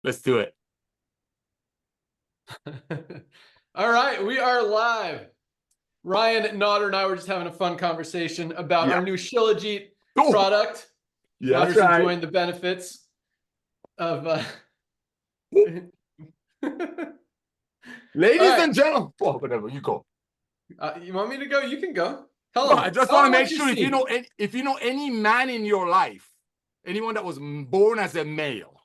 Let's do it. All right, we are live. Ryan Nodder and I were just having a fun conversation about our new Shilajit product. Yeah, that's right. Enjoying the benefits of ladies and gentlemen. Oh, whatever, you go. You want me to go? You can go. Hello. No, I just want to make sure if you know any man in your life, anyone that was born as a male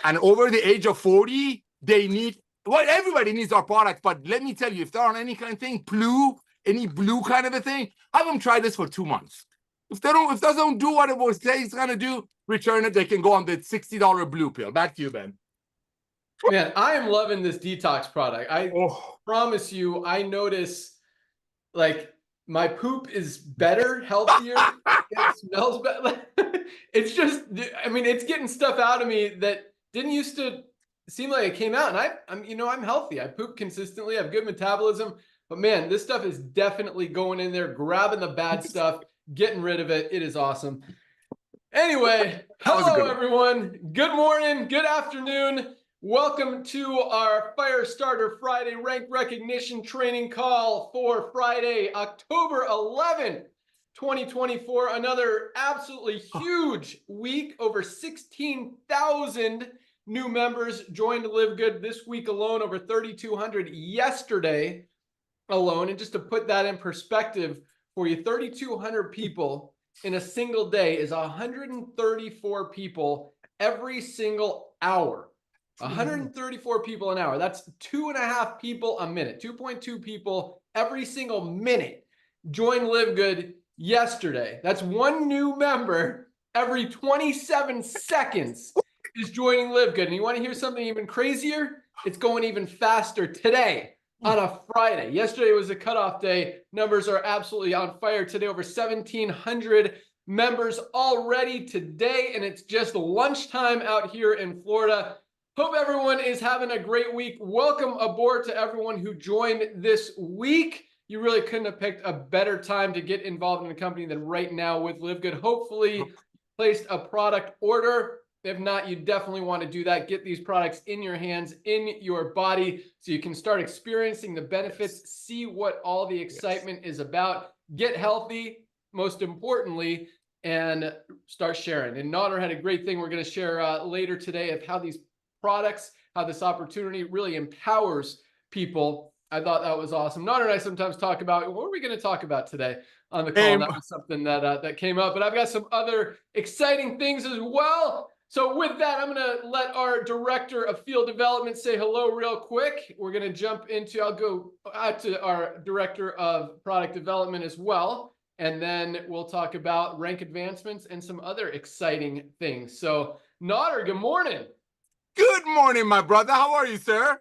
and over the age of 40, they need, well, everybody needs our product. But let me tell you, if they're on any kind of thing, any blue kind of a thing, have them try this for 2 months. If they don't do what it was say it's gonna do, return it. They can go on the $60 blue pill. Back to you, Ben. Man, I am loving this detox product. I promise you, I notice like my poop is better, healthier. It smells better. It's just, I mean, it's getting stuff out of me that didn't used to seem like it came out. And I'm healthy. I poop consistently. I have good metabolism. But man, this stuff is definitely going in there, grabbing the bad stuff, getting rid of it. It is awesome. Anyway, hello everyone. Good morning, good afternoon. Welcome to our Firestarter Friday rank recognition training call for Friday, October 11th, 2024. Another absolutely huge week. Over 16,000 new members joined LiveGood this week alone, over 3,200 yesterday alone. And just to put that in perspective for you, 3,200 people in a single day is 134 people every single hour. 134 people an hour. That's 2.5 people a minute, 2.2 people every single minute joined LiveGood yesterday. That's one new member every 27 seconds is joining LiveGood. And you want to hear something even crazier? It's going even faster today on a Friday. Yesterday was a cutoff day. Numbers are absolutely on fire today. Over 1,700 members already today, and it's just lunchtime out here in Florida. Hope everyone is having a great week. Welcome aboard to everyone who joined this week. You really couldn't have picked a better time to get involved in the company than right now with LiveGood. Hopefully, you placed a product order. If not, you definitely want to do that. Get these products in your hands, in your body, so you can start experiencing the benefits, see what all the excitement is about, get healthy, most importantly, and start sharing. And Nodder had a great thing we're going to share later today of how these products, how this opportunity really empowers people. I thought that was awesome. Nodder and I sometimes talk about, what are we going to talk about today on the call? That was something that came up, but I've got some other exciting things as well. So with that, I'm going to let our director of field development say hello real quick. We're going to jump into, I'll go out to our director of product development as well. And then we'll talk about rank advancements and some other exciting things. So Nodder, good morning. Good morning, my brother. How are you, sir?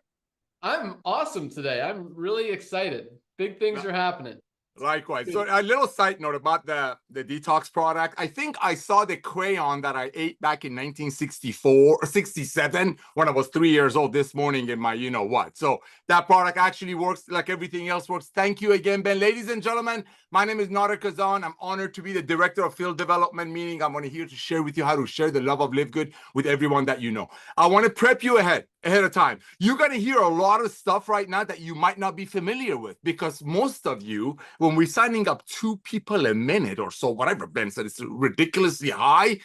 I'm awesome today. I'm really excited. Big things are happening. Likewise. So a little side note about the detox product. I think I saw the crayon that I ate back in 1964 or 67 when I was 3 years old this morning in my you-know-what. So that product actually works like everything else works. Thank you again, Ben. Ladies and gentlemen, my name is Nodder Kazan. I'm honored to be the director of field development, meaning I'm here to share with you how to share the love of LiveGood with everyone that you know. I want to prep you ahead of time. You're going to hear a lot of stuff right now that you might not be familiar with, because most of you, when we're signing up 2 people a minute or so, whatever Ben said, it's ridiculously high.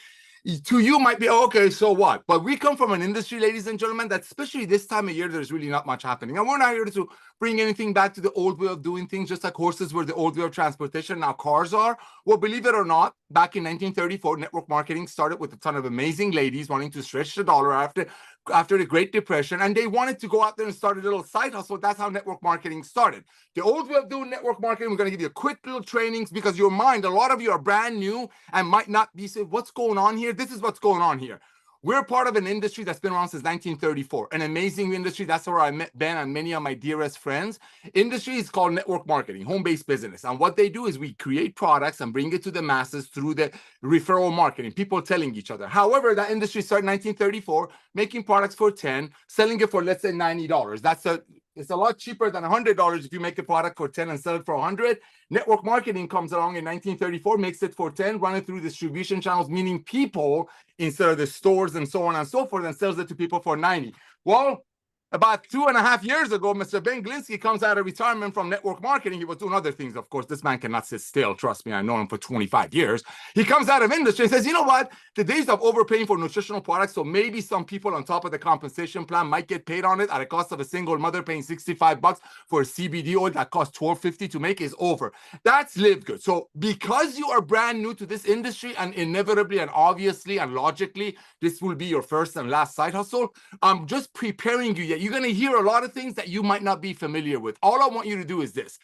To you might be, okay, so what? But we come from an industry, ladies and gentlemen, that especially this time of year, there's really not much happening. And we're not here to bring anything back to the old way of doing things, just like horses were the old way of transportation, now cars are. Well, believe it or not, back in 1934, network marketing started with a ton of amazing ladies wanting to stretch the dollar after the Great Depression, and they wanted to go out there and start a little side hustle. That's how network marketing started. The old way of doing network marketing, we're going to give you a quick little trainings, because your mind, a lot of you are brand new and might not be saying, what's going on here? This is what's going on here. We're part of an industry that's been around since 1934, an amazing industry. That's where I met Ben and many of my dearest friends. Industry is called network marketing, home-based business. And what they do is we create products and bring it to the masses through the referral marketing, people telling each other. However, that industry started in 1934, making products for $10, selling it for, let's say, $90. That's a It's a lot cheaper than $100 if you make a product for 10 and sell it for 100. Network marketing comes along in 1934, makes it for 10, run it through distribution channels, meaning people instead of the stores and so on and so forth, and sells it to people for 90. Well, about 2.5 years ago, Mr. Ben Glinsky comes out of retirement from network marketing. He was doing other things, of course. This man cannot sit still. Trust me, I know him for 25 years. He comes out of industry and says, you know what? The days of overpaying for nutritional products, so maybe some people on top of the compensation plan might get paid on it at a cost of a single mother paying $65 for a CBD oil that costs $12.50 to make is over. That's LiveGood. So because you are brand new to this industry, and inevitably and obviously and logically, this will be your first and last side hustle, I'm just preparing you. You're going to hear a lot of things that you might not be familiar with. All I want you to do is this.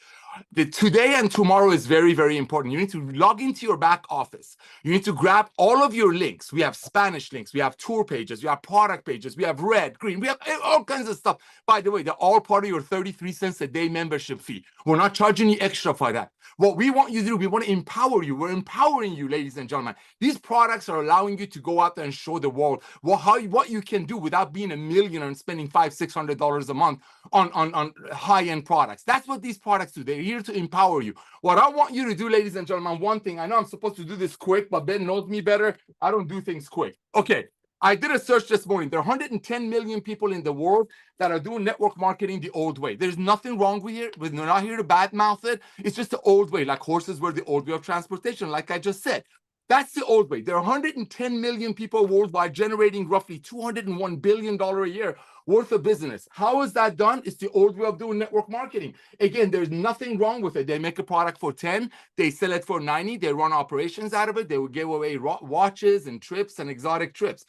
The today and tomorrow is very, very important. You need to log into your back office. You need to grab all of your links. We have Spanish links. We have tour pages. We have product pages. We have red, green. We have all kinds of stuff. By the way, they're all part of your 33 cents a day membership fee. We're not charging you extra for that. What we want you to do, we want to empower you. We're empowering you, ladies and gentlemen. These products are allowing you to go out there and show the world what you can do without being a millionaire and spending $500-600 a month on high-end products. That's what these products do. They're here to empower you. What I want you to do, ladies and gentlemen, one thing, I know I'm supposed to do this quick, but Ben knows me better. I don't do things quick. Okay. I did a search this morning. There are 110 million people in the world that are doing network marketing the old way. There's nothing wrong with it. We're not here to badmouth it. It's just the old way, like horses were the old way of transportation, like I just said. That's the old way. There are 110 million people worldwide generating roughly $201 billion a year worth of business. How is that done? It's the old way of doing network marketing. Again, there's nothing wrong with it. They make a product for 10, they sell it for 90, they run operations out of it, they will give away watches and trips and exotic trips.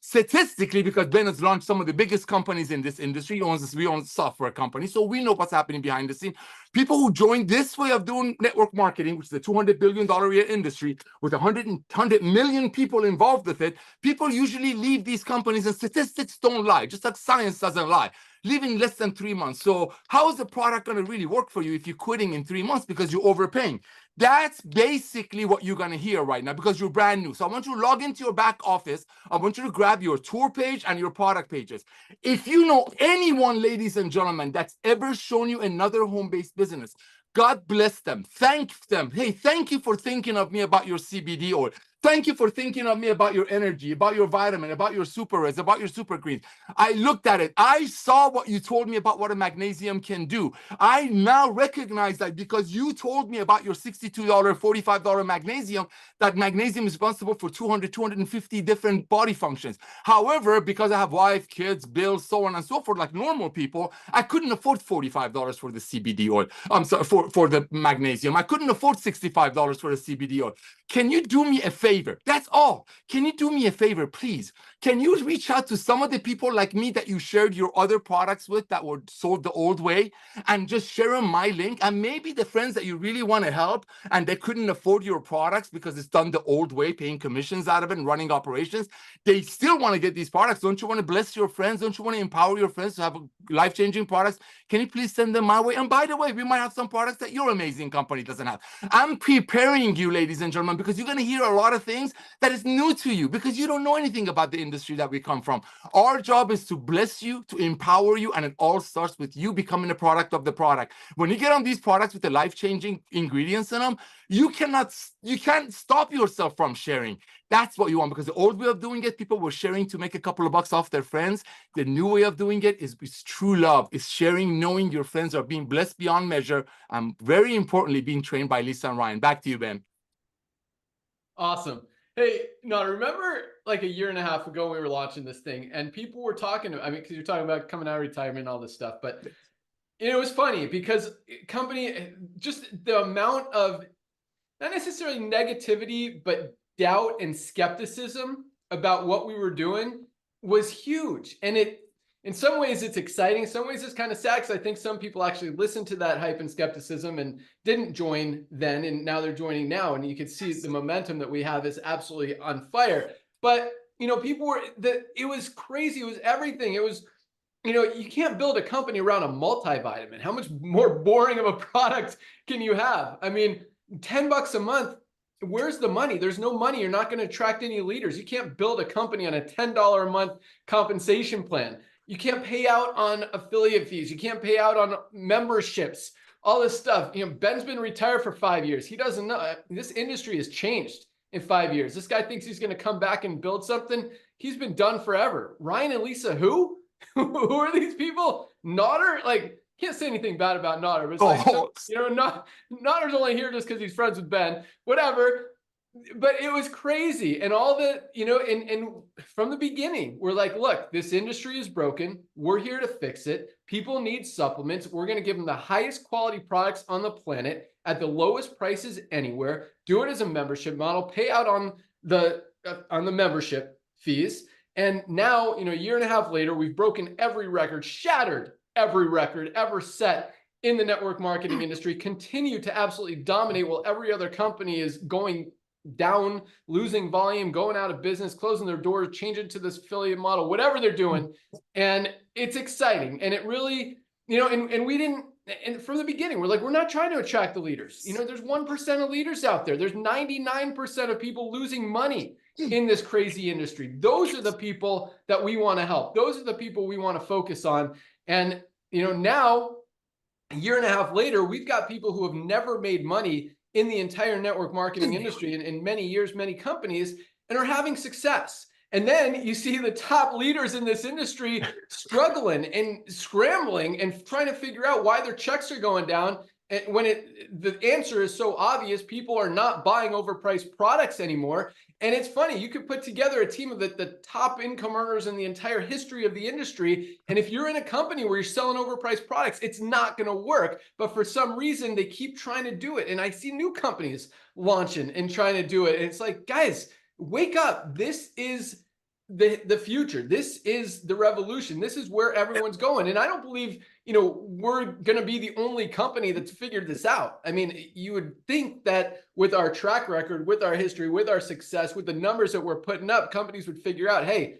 Statistically, because Ben has launched some of the biggest companies in this industry, we own software companies, so we know what's happening behind the scene. People who join this way of doing network marketing, which is a $200 billion a year industry with 100 million people involved with it, people usually leave these companies, and statistics don't lie, just like science doesn't lie, leave in less than 3 months. So how is the product going to really work for you if you're quitting in 3 months because you're overpaying? That's basically what you're going to hear right now because you're brand new. So I want you to log into your back office. I want you to grab your tour page and your product pages. If you know anyone, ladies and gentlemen, that's ever shown you another home-based business, God bless them. Thank them. Hey, thank you for thinking of me about your CBD oil. Thank you for thinking of me about your energy, about your vitamin, about your super reds, about your super greens. I looked at it. I saw what you told me about what a magnesium can do. I now recognize that because you told me about your $62, $45 magnesium, that magnesium is responsible for 250 different body functions. However, because I have wife, kids, bills, so on and so forth, like normal people, I couldn't afford $45 for the CBD oil. I'm sorry, for the magnesium. I couldn't afford $65 for the CBD oil. Can you do me a favor? That's all. Can you do me a favor, please? Can you reach out to some of the people like me that you shared your other products with that were sold the old way and just share them my link? And maybe the friends that you really want to help and they couldn't afford your products because it's done the old way, paying commissions out of it and running operations, they still want to get these products. Don't you want to bless your friends? Don't you want to empower your friends to have life-changing products? Can you please send them my way? And by the way, we might have some products that your amazing company doesn't have. I'm preparing you, ladies and gentlemen, because you're going to hear a lot of things that is new to you because you don't know anything about the industry that we come from. Our job is to bless you, to empower you, and it all starts with you becoming a product of the product. When you get on these products with the life-changing ingredients in them, you can't stop yourself from sharing. That's what you want, because the old way of doing it, people were sharing to make a couple of bucks off their friends. The new way of doing it is true love. It's sharing, knowing your friends are being blessed beyond measure, and very importantly, being trained by Lisa and Ryan. Back to you, Ben. Awesome. Hey, no, remember like a year and a half ago, we were launching this thing and people were talking to, I mean, because you're talking about coming out of retirement and all this stuff, but it was funny because just the amount of not necessarily negativity, but doubt and skepticism about what we were doing was huge. And in some ways it's exciting. In some ways it's kind of sad because I think some people actually listened to that hype and skepticism and didn't join then, and now they're joining now. And you can see the momentum that we have is absolutely on fire. But, you know, people were, it was crazy. It was everything. It was, you know, you can't build a company around a multivitamin. How much more boring of a product can you have? I mean, $10 a month, where's the money? There's no money. You're not going to attract any leaders. You can't build a company on a $10 a month compensation plan. You can't pay out on affiliate fees. You can't pay out on memberships, all this stuff. Ben's been retired for 5 years. He doesn't know. This industry has changed in 5 years. This guy thinks he's going to come back and build something. He's been done forever. Ryan and Lisa, who? Who are these people? Nodder? Like, can't say anything bad about Nodder, but it's Nodder's only here just because he's friends with Ben, whatever. But it was crazy. And all the, and from the beginning, we're like, look, this industry is broken. We're here to fix it. People need supplements. We're going to give them the highest quality products on the planet at the lowest prices anywhere. Do it as a membership model, pay out on the membership fees. And now, a year and a half later, we've broken every record, shattered every record ever set in the network marketing industry, continue to absolutely dominate while every other company is going down, losing volume, going out of business, closing their doors, changing to this affiliate model, whatever they're doing. And it's exciting. And it really, and we didn't, and from the beginning, we're like, we're not trying to attract the leaders. There's 1% of leaders out there. There's 99% of people losing money in this crazy industry. Those are the people that we want to help. Those are the people we want to focus on. And, now a year and a half later, we've got people who have never made money in the entire network marketing industry in many years, many companies, and are having success. And then you see the top leaders in this industry struggling and scrambling and trying to figure out why their checks are going down. And when the answer is so obvious, people are not buying overpriced products anymore. And it's funny, you could put together a team of the top income earners in the entire history of the industry. And if you're in a company where you're selling overpriced products, it's not going to work. But for some reason, they keep trying to do it. And I see new companies launching and trying to do it. And it's like, guys, wake up. This is the future. This is the revolution. This is where everyone's going. And I don't believe, we're going to be the only company that's figured this out. I mean, you would think that with our track record, with our history, with our success, with the numbers that we're putting up, companies would figure out, hey,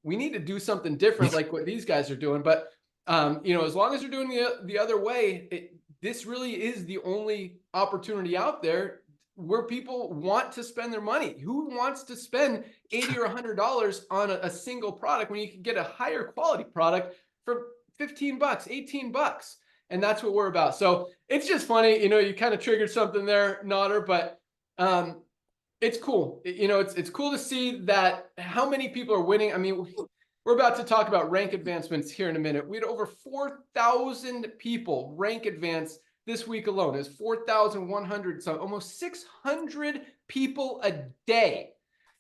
we need to do something different like what these guys are doing. But, as long as they're doing the other way, this really is the only opportunity out there where people want to spend their money. Who wants to spend $80 or $100 on a single product when you can get a higher quality product for $15, $18? And that's what we're about. So it's just funny, you kind of triggered something there, Nodder, but it's cool. It's cool to see that how many people are winning. I mean, we're about to talk about rank advancements here in a minute. We had over 4,000 people rank advance this week alone. Is 4,100, so almost 600 people a day.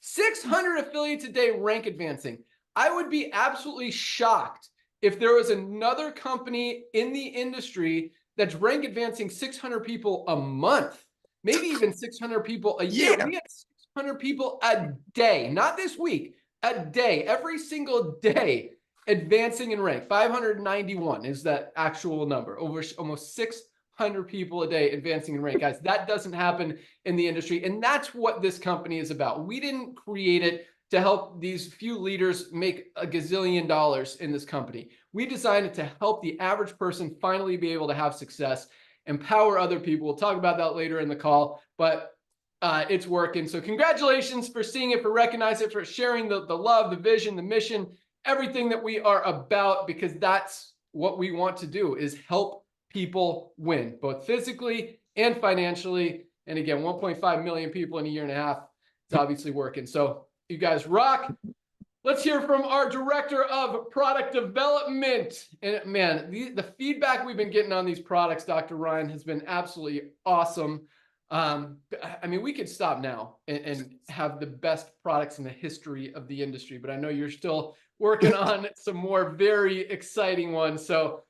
600 affiliates a day rank advancing. I would be absolutely shocked if there was another company in the industry that's rank advancing 600 people a month, maybe even 600 people a year. We had 600 people a day, not this week, a day, every single day advancing in rank. 591 is that actual number, over almost 600 people a day advancing in rank. Guys, that doesn't happen in the industry. And that's what this company is about. We didn't create it to help these few leaders make a gazillion dollars in this company. We designed it to help the average person finally be able to have success, empower other people. We'll talk about that later in the call, but it's working. So congratulations for seeing it, for recognizing it, for sharing the love, the vision, the mission, everything that we are about, because that's what we want to do, is help people win, both physically and financially. And again, 1.5 million people in a year and a half. It's obviously working. So you guys rock. Let's hear from our director of product development. And man, the feedback we've been getting on these products, Dr. Ryan, has been absolutely awesome. I mean, we could stop now and have the best products in the history of the industry, but I know you're still working on some more very exciting ones. So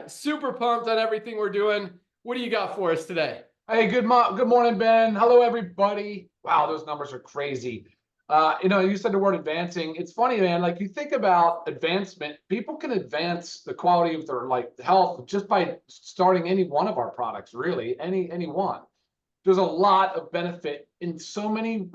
super pumped on everything we're doing. What do you got for us today? Hey, good morning, Ben. Hello, everybody. Wow, those numbers are crazy. You said the word advancing. It's funny, man. Like, you think about advancement, people can advance the quality of their health just by starting any one of our products, really, any one. There's a lot of benefit in so many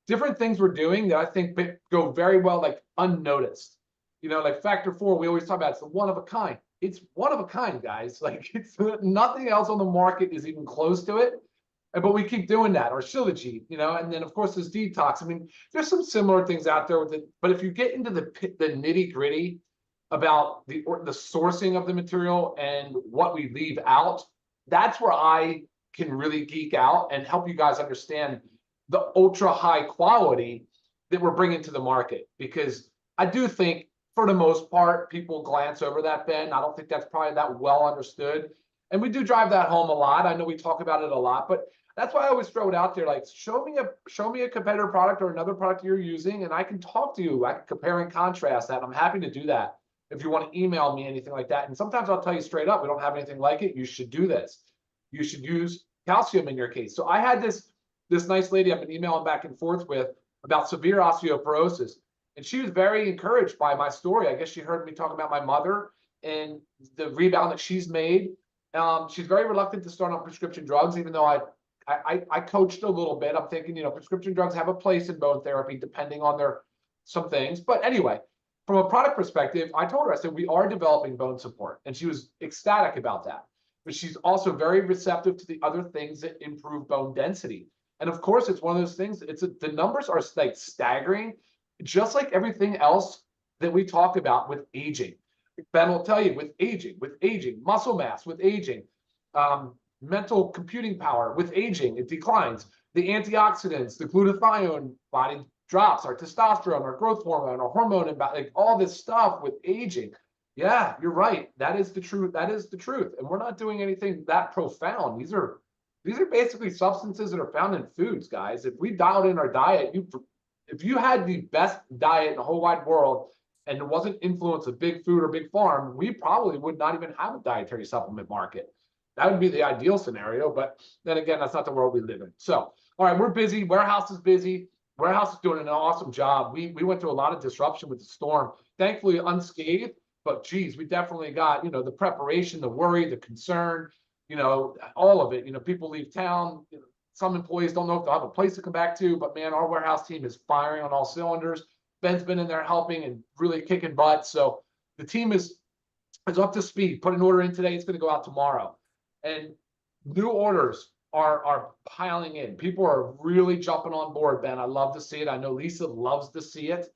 different things we're doing that I think go very well unnoticed. Like Factor 4, we always talk about, it's one of a kind. It's one of a kind, guys. It's nothing else on the market is even close to it. But we keep doing that, or Shilajit, and then of course there's detox. I mean, there's some similar things out there with it, but if you get into the nitty gritty, about the sourcing of the material and what we leave out, that's where I can really geek out and help you guys understand the ultra high quality that we're bringing to the market. Because I do think, for the most part, people glance over that, Ben. I don't think that's probably that well understood. And we do drive that home a lot. I know we talk about it a lot, but that's why I always throw it out there. Like, show me a competitor product or another product you're using, and I can talk to you. I can compare and contrast that. I'm happy to do that. If you want to email me anything like that, and sometimes I'll tell you straight up, we don't have anything like it. You should do this. You should use calcium in your case. So I had this nice lady I've been emailing back and forth with about severe osteoporosis, and she was very encouraged by my story. I guess she heard me talk about my mother and the rebound that she's made. She's very reluctant to start on prescription drugs, even though I coached a little bit. I'm thinking, prescription drugs have a place in bone therapy, depending on some things. But anyway, from a product perspective, I told her, I said, we are developing bone support. And she was ecstatic about that. But she's also very receptive to the other things that improve bone density. And of course, it's one of those things, the numbers are like staggering, just like everything else that we talk about with aging. Ben will tell you, with aging, muscle mass with aging, mental computing power with aging, it declines. The antioxidants, the glutathione, body drops, our testosterone, our growth hormone, our hormone, like all this stuff with aging. Yeah, you're right. That is the truth. That is the truth. And we're not doing anything that profound. These are basically substances that are found in foods, guys. If we dialed in our diet, if you had the best diet in the whole wide world and it wasn't influence of big food or big farm, we probably would not even have a dietary supplement market. That would be the ideal scenario. But then again, that's not the world we live in. So, all right, we're busy. Warehouse is busy. Warehouse is doing an awesome job. We went through a lot of disruption with the storm, thankfully unscathed. But geez, we definitely got, the preparation, the worry, the concern, all of it. People leave town. Some employees don't know if they'll have a place to come back to, but man, our warehouse team is firing on all cylinders. Ben's been in there helping and really kicking butt. So the team is up to speed. Put an order in today. It's going to go out tomorrow. And new orders are piling in. People are really jumping on board, Ben. I love to see it. I know Lisa loves to see it.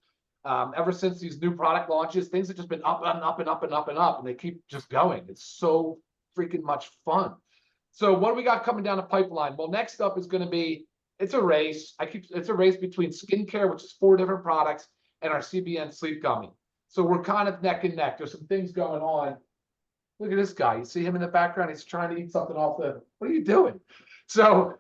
Ever since these new product launches, things have just been up and up and up and up and up, and they keep just going. It's so freaking much fun. So what do we got coming down the pipeline? Well, next up is going to be, it's a race. It's a race between skincare, which is 4 different products, and our CBN sleep gummy. So we're kind of neck and neck. There's some things going on. Look at this guy. You see him in the background? He's trying to eat something off the, what are you doing? So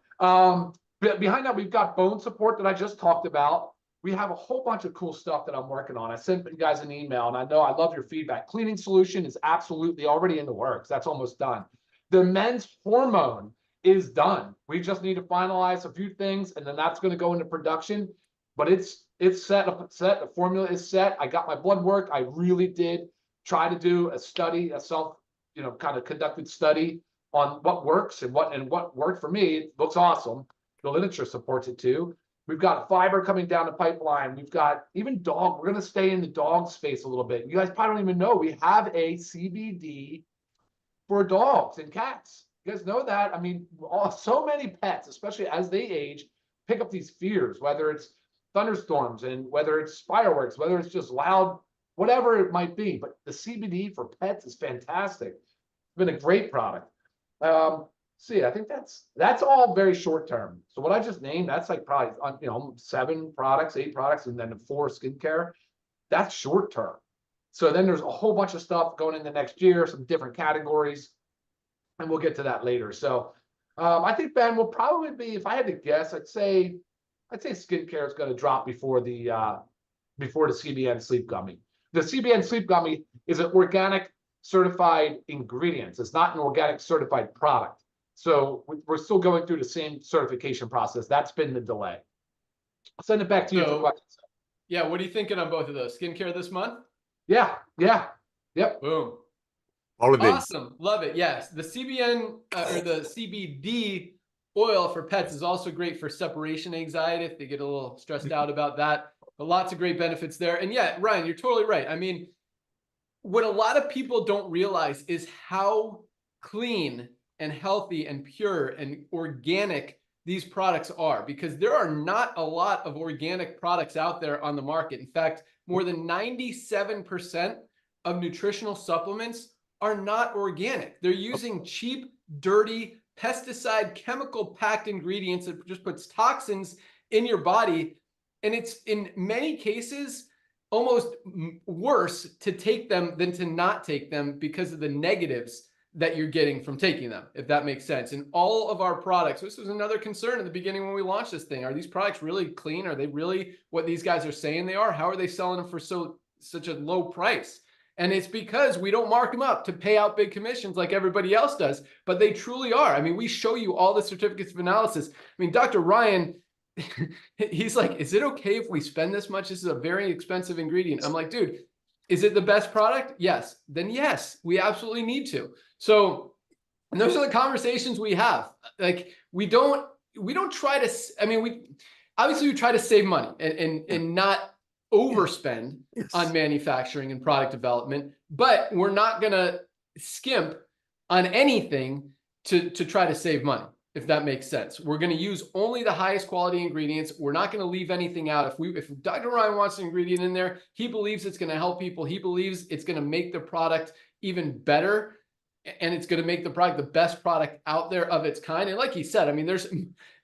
behind that, we've got bone support that I just talked about. We have a whole bunch of cool stuff that I'm working on. I sent you guys an email, and I know I love your feedback. Cleaning solution is absolutely already in the works. That's almost done. The men's hormone is done. We just need to finalize a few things, and then that's going to go into production. But it's set. The formula is set. I got my blood work. I really did try to do a study, a self, kind of conducted study on what works and what worked for me. It looks awesome. The literature supports it too. We've got fiber coming down the pipeline. We've got even dog. We're going to stay in the dog space a little bit. You guys probably don't even know we have a CBD for dogs and cats. You guys know that? I mean, so many pets, especially as they age, pick up these fears, whether it's thunderstorms and whether it's fireworks, whether it's just loud, whatever it might be. But the CBD for pets is fantastic. It's been a great product. See, I think that's all very short term. So what I just named, that's like probably 7 products, 8 products, and then 4 skincare. That's short term. So then there's a whole bunch of stuff going into next year, some different categories, and we'll get to that later. So I think, Ben, will probably be, if I had to guess, I'd say skincare is going to drop before the CBN sleep gummy. The CBN sleep gummy is an organic certified ingredients. It's not an organic certified product. So we're still going through the same certification process. That's been the delay. I'll send it back to you. So, yeah, what are you thinking on both of those? Skincare this month? Yeah. Yep. Boom. All of these. Awesome. Love it. Yes. The CBN or the CBD oil for pets is also great for separation anxiety if they get a little stressed out about that. But lots of great benefits there. And yeah, Ryan, you're totally right. I mean, what a lot of people don't realize is how clean and healthy and pure and organic these products are, because there are not a lot of organic products out there on the market. In fact, more than 97% of nutritional supplements are not organic. They're using cheap, dirty, pesticide, chemical-packed ingredients that just puts toxins in your body. And it's in many cases almost worse to take them than to not take them because of the negatives that you're getting from taking them, if that makes sense. And all of our products, this was another concern in the beginning when we launched this thing. Are these products really clean? Are they really what these guys are saying they are? How are they selling them for such a low price? And it's because we don't mark them up to pay out big commissions like everybody else does, but they truly are. I mean, we show you all the certificates of analysis. I mean, Dr. Ryan, he's like, is it okay if we spend this much? This is a very expensive ingredient. I'm like, dude, is it the best product? Yes. Then yes, we absolutely need to. So, and those are the conversations we have. Like, we don't try to, I mean, we try to save money and not overspend on manufacturing and product development, but we're not going to skimp on anything to try to save money, if that makes sense. We're going to use only the highest quality ingredients. We're not going to leave anything out. If Dr. Ryan wants an ingredient in there, he believes it's going to help people. He believes it's going to make the product even better, and it's going to make the product the best product out there of its kind. And like he said, I mean, there's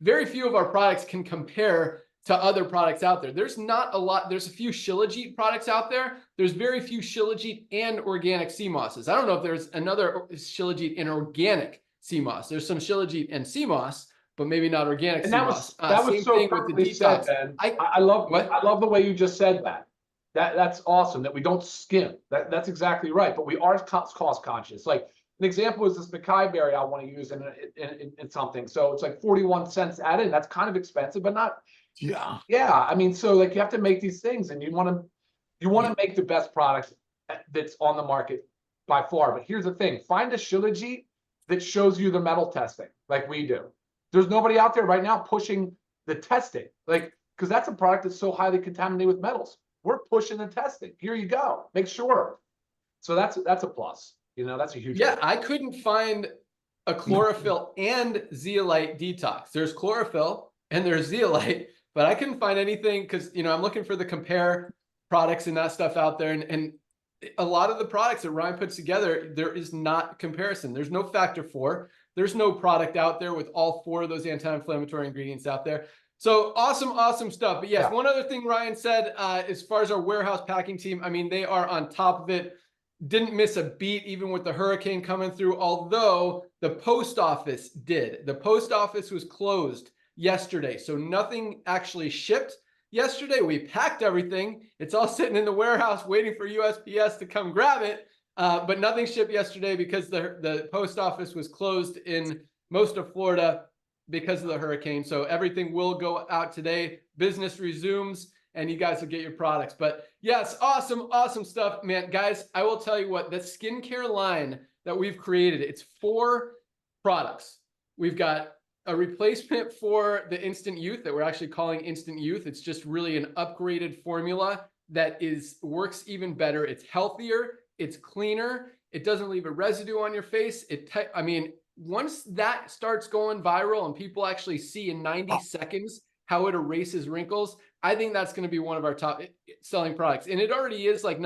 very few of our products can compare to other products out there. There's not a lot. There's a few Shilajit products out there. There's very few Shilajit and organic sea mosses. I don't know if there's another Shilajit and organic sea moss. There's some Shilajit and sea moss, but maybe not organic sea moss. That was so perfectly said, Ben. I love the way you just said that. That's awesome that we don't skimp. That's exactly right. But we are cost conscious. Like an example is this Mackay berry I want to use in something. So it's like 41 cents added. That's kind of expensive, but not. Yeah. I mean, so like you have to make these things, and you want to make the best products that's on the market by far. But here's the thing: find a Shilajit that shows you the metal testing like we do. There's nobody out there right now pushing the testing, like, because that's a product that's so highly contaminated with metals. We're pushing the testing. Here you go. Make sure. So that's a plus. You know, that's a huge. Yeah, I couldn't find a chlorophyll and zeolite detox. There's chlorophyll and there's zeolite, but I couldn't find anything because, you know, I'm looking for the compare products and that stuff out there. And a lot of the products that Ryan puts together, there is not comparison. There's no factor 4. There's no product out there with all 4 of those anti-inflammatory ingredients out there. So awesome stuff. But yes, one other thing Ryan said, as far as our warehouse packing team, I mean, they are on top of it. Didn't miss a beat even with the hurricane coming through, although the post office did. The post office was closed yesterday, so nothing actually shipped yesterday. We packed everything. It's all sitting in the warehouse waiting for USPS to come grab it, but nothing shipped yesterday because the post office was closed in most of Florida because of the hurricane. So everything will go out today. Business resumes, and you guys will get your products. But yes, awesome stuff, man. Guys, I will tell you what, the skincare line that we've created, it's 4 products. We've got a replacement for the Instant Youth that we're actually calling Instant Youth. It's just really an upgraded formula that works even better. It's healthier, it's cleaner, it doesn't leave a residue on your face. I mean, once that starts going viral and people actually see in 90 seconds how it erases wrinkles, I think that's going to be one of our top selling products. And it already is like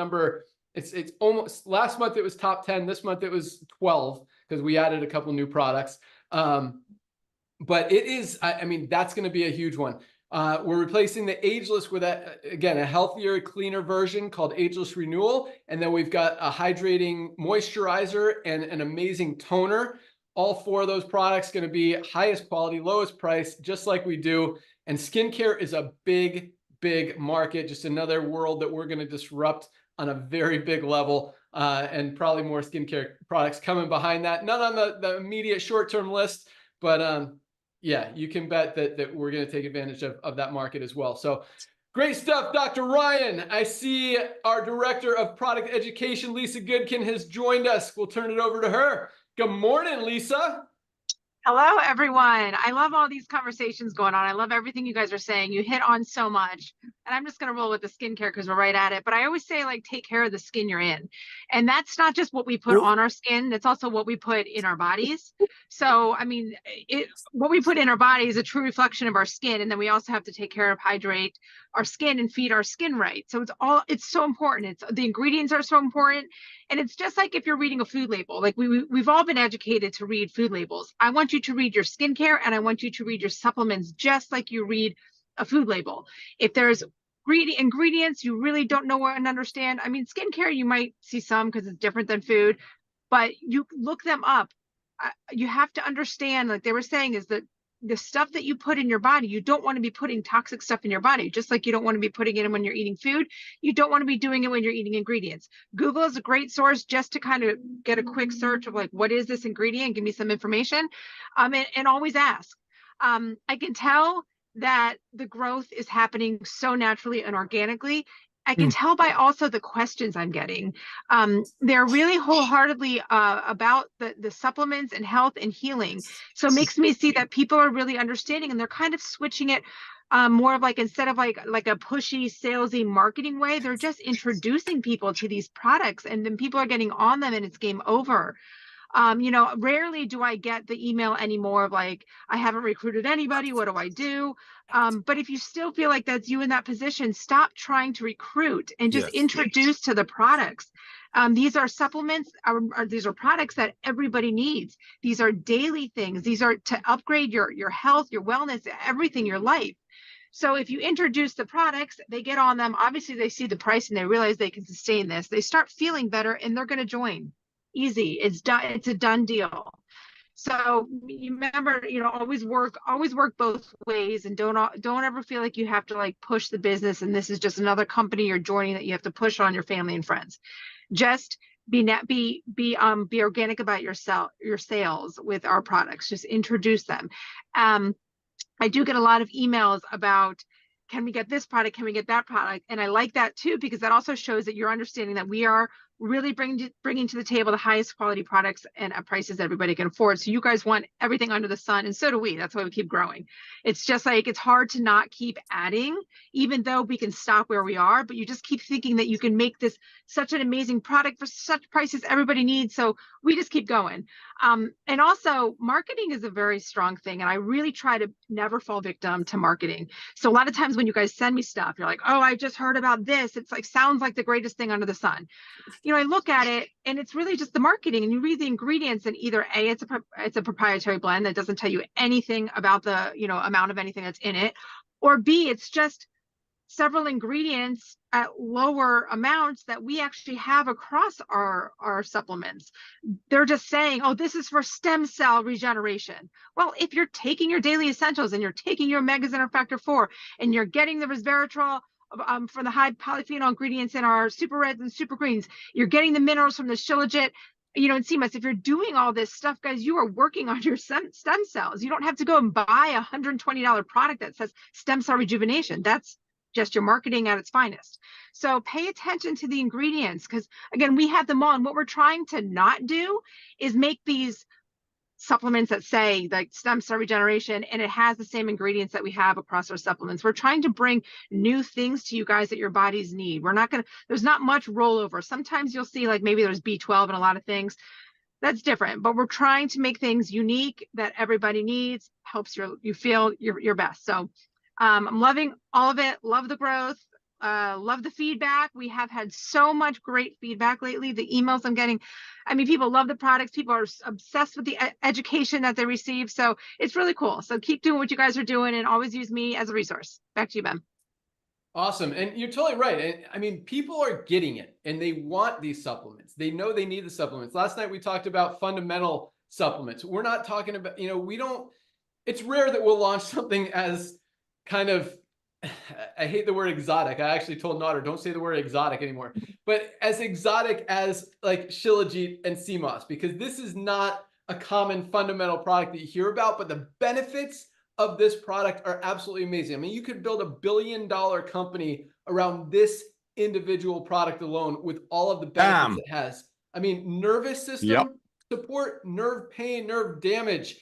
it's almost, last month it was top 10. This month it was 12 because we added a couple new products. But it is, I mean, that's going to be a huge one. We're replacing the Ageless with, again, a healthier, cleaner version called Ageless Renewal. And then we've got a hydrating moisturizer and an amazing toner. All 4 of those products going to be highest quality, lowest price, just like we do. And skincare is a big market, just another world that we're going to disrupt on a very big level, and probably more skincare products coming behind that. Not on the immediate short-term list, but yeah, you can bet that we're going to take advantage of that market as well. So great stuff, Dr. Ryan. I see our Director of Product Education, Lisa Goodkin, has joined us. We'll turn it over to her. Good morning, Lisa. Hello, everyone. I love all these conversations going on. I love everything you guys are saying. You hit on so much. and I'm just going to roll with the skincare because we're right at it, but I always say, like, take care of the skin you're in. And that's not just what we put on our skin, that's also what we put in our bodies. So, I mean, what we put in our body is a true reflection of our skin. And then we also have to take care of, hydrate our skin and feed our skin right. So it's so important. The ingredients are so important. And it's just like if you're reading a food label, like we've all been educated to read food labels. I want you to read your skincare and I want you to read your supplements just like you read a food label. If there's ingredients you really don't know and understand, I mean, skincare, you might see some because it's different than food, but you look them up. You have to understand, like they were saying, is that the stuff that you put in your body, you don't want to be putting toxic stuff in your body, just like you don't want to be putting it in when you're eating food. You don't want to be doing it when you're eating ingredients. Google is a great source just to kind of get a quick search of like, what is this ingredient? Give me some information, and always ask. I can tell that the growth is happening so naturally and organically. I can tell by also the questions I'm getting. They're really wholeheartedly about the supplements and health and healing. So it makes me see that people are really understanding, and they're kind of switching it more of like, instead of like a pushy, salesy marketing way, they're just introducing people to these products, and then people are getting on them and it's game over. Rarely do I get the email anymore of like, I haven't recruited anybody, what do I do? But if you still feel like that's you in that position, stop trying to recruit and just introduce to the products. These are supplements, these are products that everybody needs. These are daily things. These are to upgrade your health, your wellness, everything, your life. So if you introduce the products, they get on them. Obviously, they see the price and they realize they can sustain this. They start feeling better and they're going to join. Easy. It's done. It's a done deal. So you remember, always work both ways, and don't ever feel like you have to like push the business and this is just another company you're joining that you have to push on your family and friends. Just be organic about your sales with our products. Just introduce them. I do get a lot of emails about, can we get this product? Can we get that product? And I like that too, because that also shows that you're understanding that we are really bringing to the table the highest quality products and at prices that everybody can afford. So you guys want everything under the sun, and so do we. That's why we keep growing. It's just like, it's hard to not keep adding, even though we can stop where we are, but you just keep thinking that you can make this such an amazing product for such prices everybody needs. So we just keep going. And also, marketing is a very strong thing, and I really try to never fall victim to marketing. So a lot of times when you guys send me stuff, you're like, oh, I just heard about this. It's like, sounds like the greatest thing under the sun. I look at it and it's really just the marketing, and you read the ingredients, and either A, it's a proprietary blend that doesn't tell you anything about the, amount of anything that's in it, or B, it's just several ingredients at lower amounts that we actually have across our supplements. They're just saying, oh, this is for stem cell regeneration. Well, if you're taking your daily essentials and you're taking your omegas and our factor 4 and you're getting the resveratrol for the high polyphenol ingredients in our super reds and super greens, you're getting the minerals from the shilajit, and CMS. If you're doing all this stuff, guys, you are working on your stem cells. You don't have to go and buy a $120 product that says stem cell rejuvenation. That's just your marketing at its finest. So pay attention to the ingredients, because again, we have them all. And what we're trying to not do is make these supplements that say like stem cell regeneration and it has the same ingredients that we have across our supplements. We're trying to bring new things to you guys that your bodies need. There's not much rollover. Sometimes you'll see like maybe there's B12 and a lot of things. That's different, but we're trying to make things unique that everybody needs, helps you feel your best. So I'm loving all of it. Love the growth. Love the feedback. We have had so much great feedback lately. The emails I'm getting, people love the products. People are obsessed with the education that they receive. So it's really cool. So keep doing what you guys are doing and always use me as a resource. Back to you, Ben. Awesome. And you're totally right. And people are getting it and they want these supplements. They know they need the supplements. Last night we talked about fundamental supplements. We're not talking about, it's rare that we'll launch something as kind of, I hate the word exotic. I actually told Nader, don't say the word exotic anymore, but as exotic as like shilajit and CMOS, because this is not a common fundamental product that you hear about, but the benefits of this product are absolutely amazing. You could build $1 billion company around this individual product alone with all of the benefits it has. Nervous system support, nerve pain, nerve damage,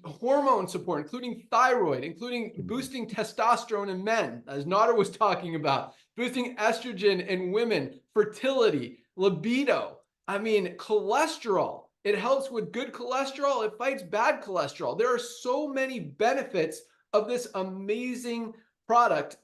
hormone support, including thyroid, including boosting testosterone in men, as Nader was talking about, boosting estrogen in women, fertility, libido. I mean, cholesterol. It helps with good cholesterol. It fights bad cholesterol. There are so many benefits of this amazing product.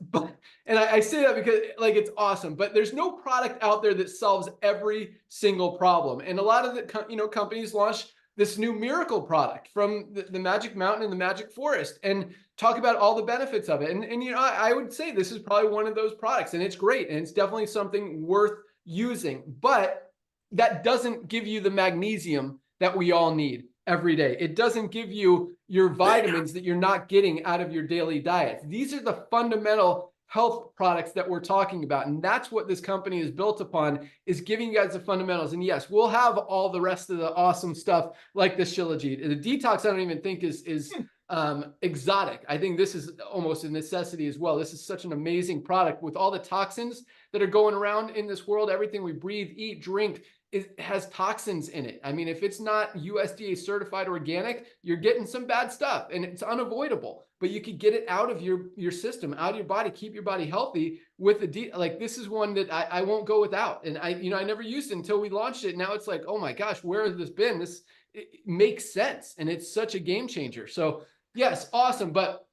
And I say that because like it's awesome, but there's no product out there that solves every single problem. And a lot of the companies launch this new miracle product from the Magic Mountain and the Magic Forest and talk about all the benefits of it. And I would say this is probably one of those products, and it's great. And it's definitely something worth using, but that doesn't give you the magnesium that we all need every day. It doesn't give you your vitamins that you're not getting out of your daily diet. These are the fundamental health products that we're talking about. And that's what this company is built upon, is giving you guys the fundamentals. And yes, we'll have all the rest of the awesome stuff like the Shilajit. The detox, I don't even think is exotic. I think this is almost a necessity as well. This is such an amazing product with all the toxins that are going around in this world. Everything we breathe, eat, drink, it has toxins in it. I mean, if it's not USDA certified organic, you're getting some bad stuff, and it's unavoidable. But you could get it out of your system, out of your body, keep your body healthy with like this is one that I won't go without. And I never used it until we launched it. Now it's like, oh my gosh, where has this been? It makes sense, and it's such a game changer. So yes, awesome. But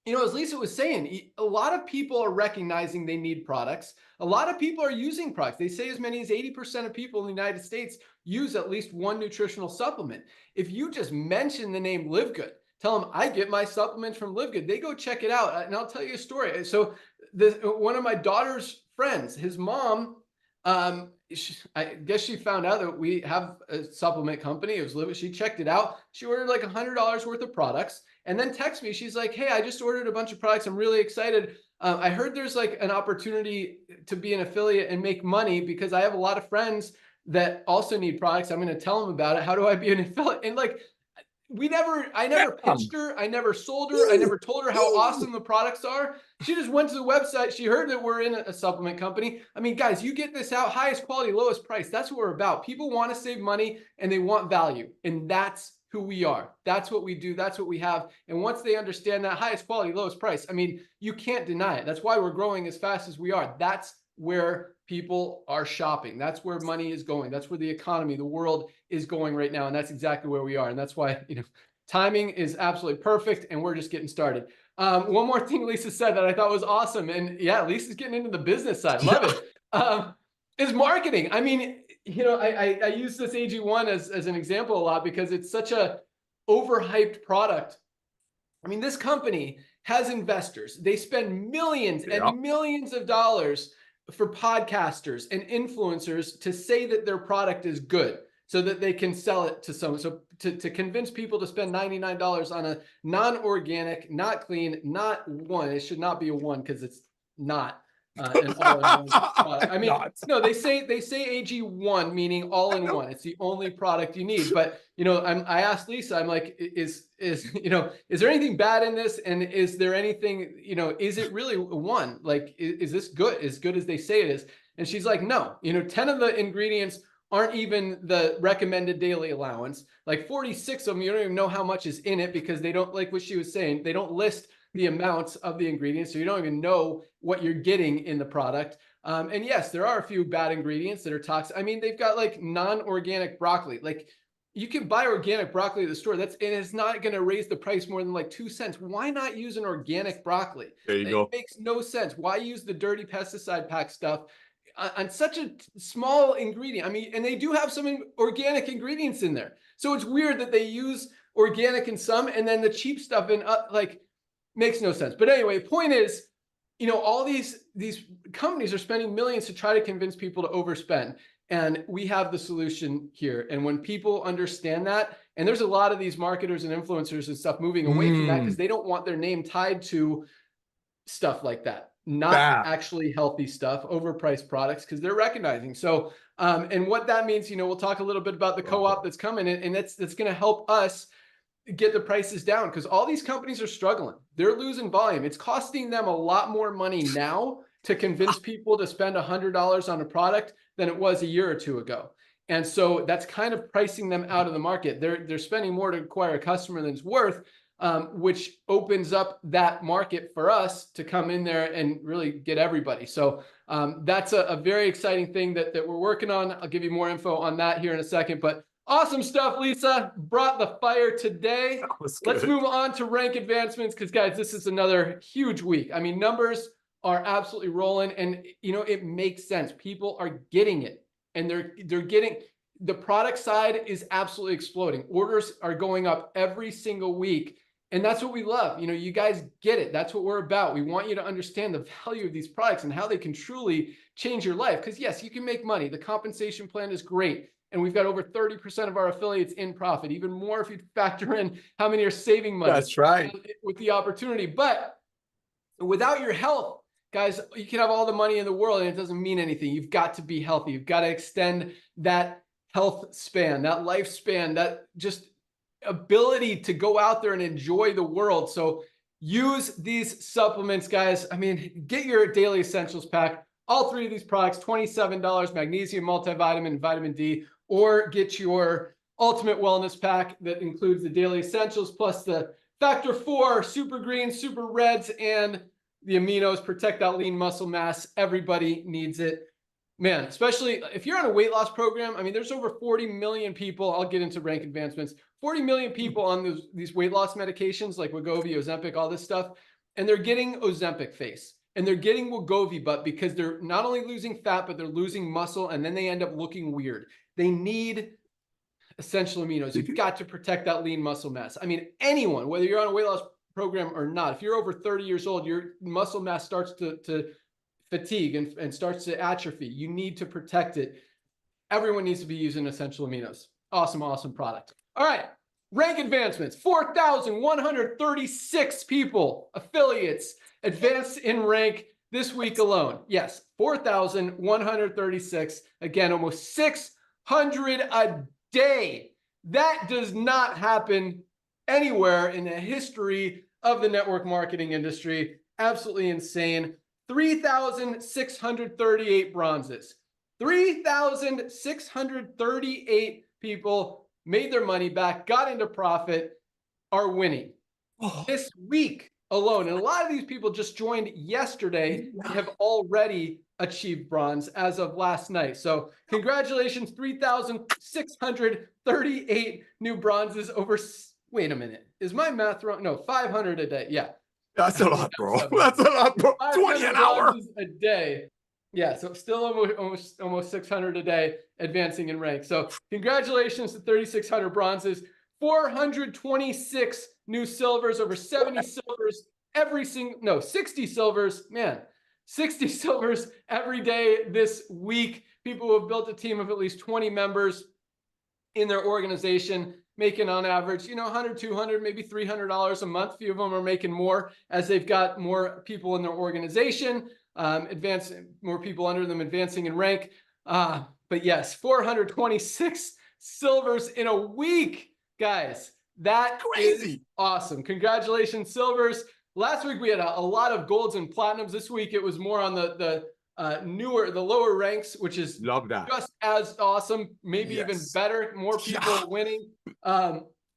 as Lisa was saying, a lot of people are recognizing they need products. A lot of people are using products. They say as many as 80% of people in the United States use at least one nutritional supplement. If you just mention the name LiveGood, tell them I get my supplements from LiveGood, they go check it out. And I'll tell you a story. So one of my daughter's friends, his mom, I guess she found out that we have a supplement company. It was LiveGood. She checked it out. She ordered like $100 worth of products and then texted me. She's like, hey, I just ordered a bunch of products. I'm really excited. I heard there's like an opportunity to be an affiliate and make money because I have a lot of friends that also need products. I'm going to tell them about it. How do I be an affiliate? And like, I never pitched her. I never sold her. I never told her how awesome the products are. She just went to the website. She heard that we're in a supplement company. I mean, guys, you get this out, highest quality, lowest price. That's what we're about. People want to save money and they want value. And that's who we are. That's what we do. That's what we have. And once they understand that highest quality, lowest price, I mean, you can't deny it. That's why we're growing as fast as we are. That's where people are shopping. That's where money is going. That's where the economy, the world is going right now. And that's exactly where we are. And that's why, timing is absolutely perfect. And we're just getting started. One more thing Lisa said that I thought was awesome. And yeah, Lisa's getting into the business side. Love it. Is marketing. I mean, I use this AG1 as an example a lot because it's such a overhyped product. I mean, this company has investors. They spend millions and millions of dollars for podcasters and influencers to say that their product is good so that they can sell it to someone. So to convince people to spend $99 on a non-organic, not clean, not one. It should not be a one because it's not an all-in-one product. I mean, no, they say AG1, meaning all-in-one. It's the only product you need. But I asked Lisa, I'm like, is there anything bad in this? And is there anything, is it really one? Like, is this good? As good as they say it is? And she's like, no. 10 of the ingredients aren't even the recommended daily allowance. Like 46 of them, you don't even know how much is in it because they don't, like what she was saying, they don't list the amounts of the ingredients. So you don't even know what you're getting in the product. And yes, there are a few bad ingredients that are toxic. I mean, they've got like non-organic broccoli. Like you can buy organic broccoli at the store. And it's not going to raise the price more than like 2 cents. Why not use an organic broccoli? There you go. It makes no sense. Why use the dirty pesticide pack stuff on such a small ingredient? I mean, and they do have some organic ingredients in there. So it's weird that they use organic in some and then the cheap stuff in makes no sense. But anyway, the point is, all these companies are spending millions to try to convince people to overspend. And we have the solution here. And when people understand that, and there's a lot of these marketers and influencers and stuff moving away from that because they don't want their name tied to stuff like that. Not actually healthy stuff, overpriced products, because they're recognizing. So, and what that means, we'll talk a little bit about the co-op that's coming, and that's going to help us get the prices down because all these companies are struggling. They're losing volume. It's costing them a lot more money now to convince people to spend $100 on a product than it was a year or two ago. And so that's kind of pricing them out of the market. They're spending more to acquire a customer than it's worth, which opens up that market for us to come in there and really get everybody. So that's a very exciting thing that we're working on. I'll give you more info on that here in a second. But awesome stuff, Lisa. Brought the fire today. Let's move on to rank advancements, because guys, this is another huge week. I mean, numbers are absolutely rolling, and it makes sense. People are getting it, and they're getting the product side is absolutely exploding. Orders are going up every single week, and that's what we love. You guys get it. That's what we're about. We want you to understand the value of these products and how they can truly change your life. Because yes, you can make money. The compensation plan is great. And we've got over 30% of our affiliates in profit, even more if you factor in how many are saving money. That's right. With the opportunity. But without your health, guys, you can have all the money in the world and it doesn't mean anything. You've got to be healthy. You've got to extend that health span, that lifespan, that just ability to go out there and enjoy the world. So use these supplements, guys. I mean, get your daily essentials pack. All three of these products, $27, magnesium multivitamin and vitamin D, or get your ultimate wellness pack that includes the daily essentials plus the factor 4 super greens, super reds, and the aminos. Protect that lean muscle mass. Everybody needs it, man, especially if you're on a weight loss program. I mean, there's over 40 million people. I'll get into rank advancements. 40 million people on these weight loss medications like Wegovy, Ozempic, all this stuff, and they're getting Ozempic face. And they're getting Wegovy butt because they're not only losing fat, but they're losing muscle, and then they end up looking weird. They need essential aminos. You've got to protect that lean muscle mass. I mean, anyone, whether you're on a weight loss program or not, if you're over 30 years old, your muscle mass starts to fatigue and starts to atrophy. You need to protect it. Everyone needs to be using essential aminos. Awesome, awesome product. All right. Rank advancements, 4,136 people, affiliates, advanced in rank this week alone. Yes, 4,136. Again, almost 600 a day. That does not happen anywhere in the history of the network marketing industry. Absolutely insane. 3,638 bronzes. 3,638 people made their money back, got into profit, are winning this week alone. And a lot of these people just joined yesterday and have already achieved bronze as of last night. So congratulations, 3,638 new bronzes over, wait a minute, is my math wrong? No, 500 a day. Yeah. That's a lot, bro. That's a lot, bro. 20 an hour. A day. Yeah, so still almost 600 a day advancing in rank. So congratulations to 3,600 bronzes, 426 new silvers, over 70 silvers every single, no, 60 silvers, man, 60 silvers every day this week. People who have built a team of at least 20 members in their organization, making on average, $100, $200, maybe $300 a month. A few of them are making more as they've got more people in their organization. More people under them advancing in rank. But yes, 426 silvers in a week, guys. That is awesome. Congratulations, silvers. Last week we had a lot of golds and platinums. This week it was more on the lower ranks, which is just as awesome, maybe even better. More people winning.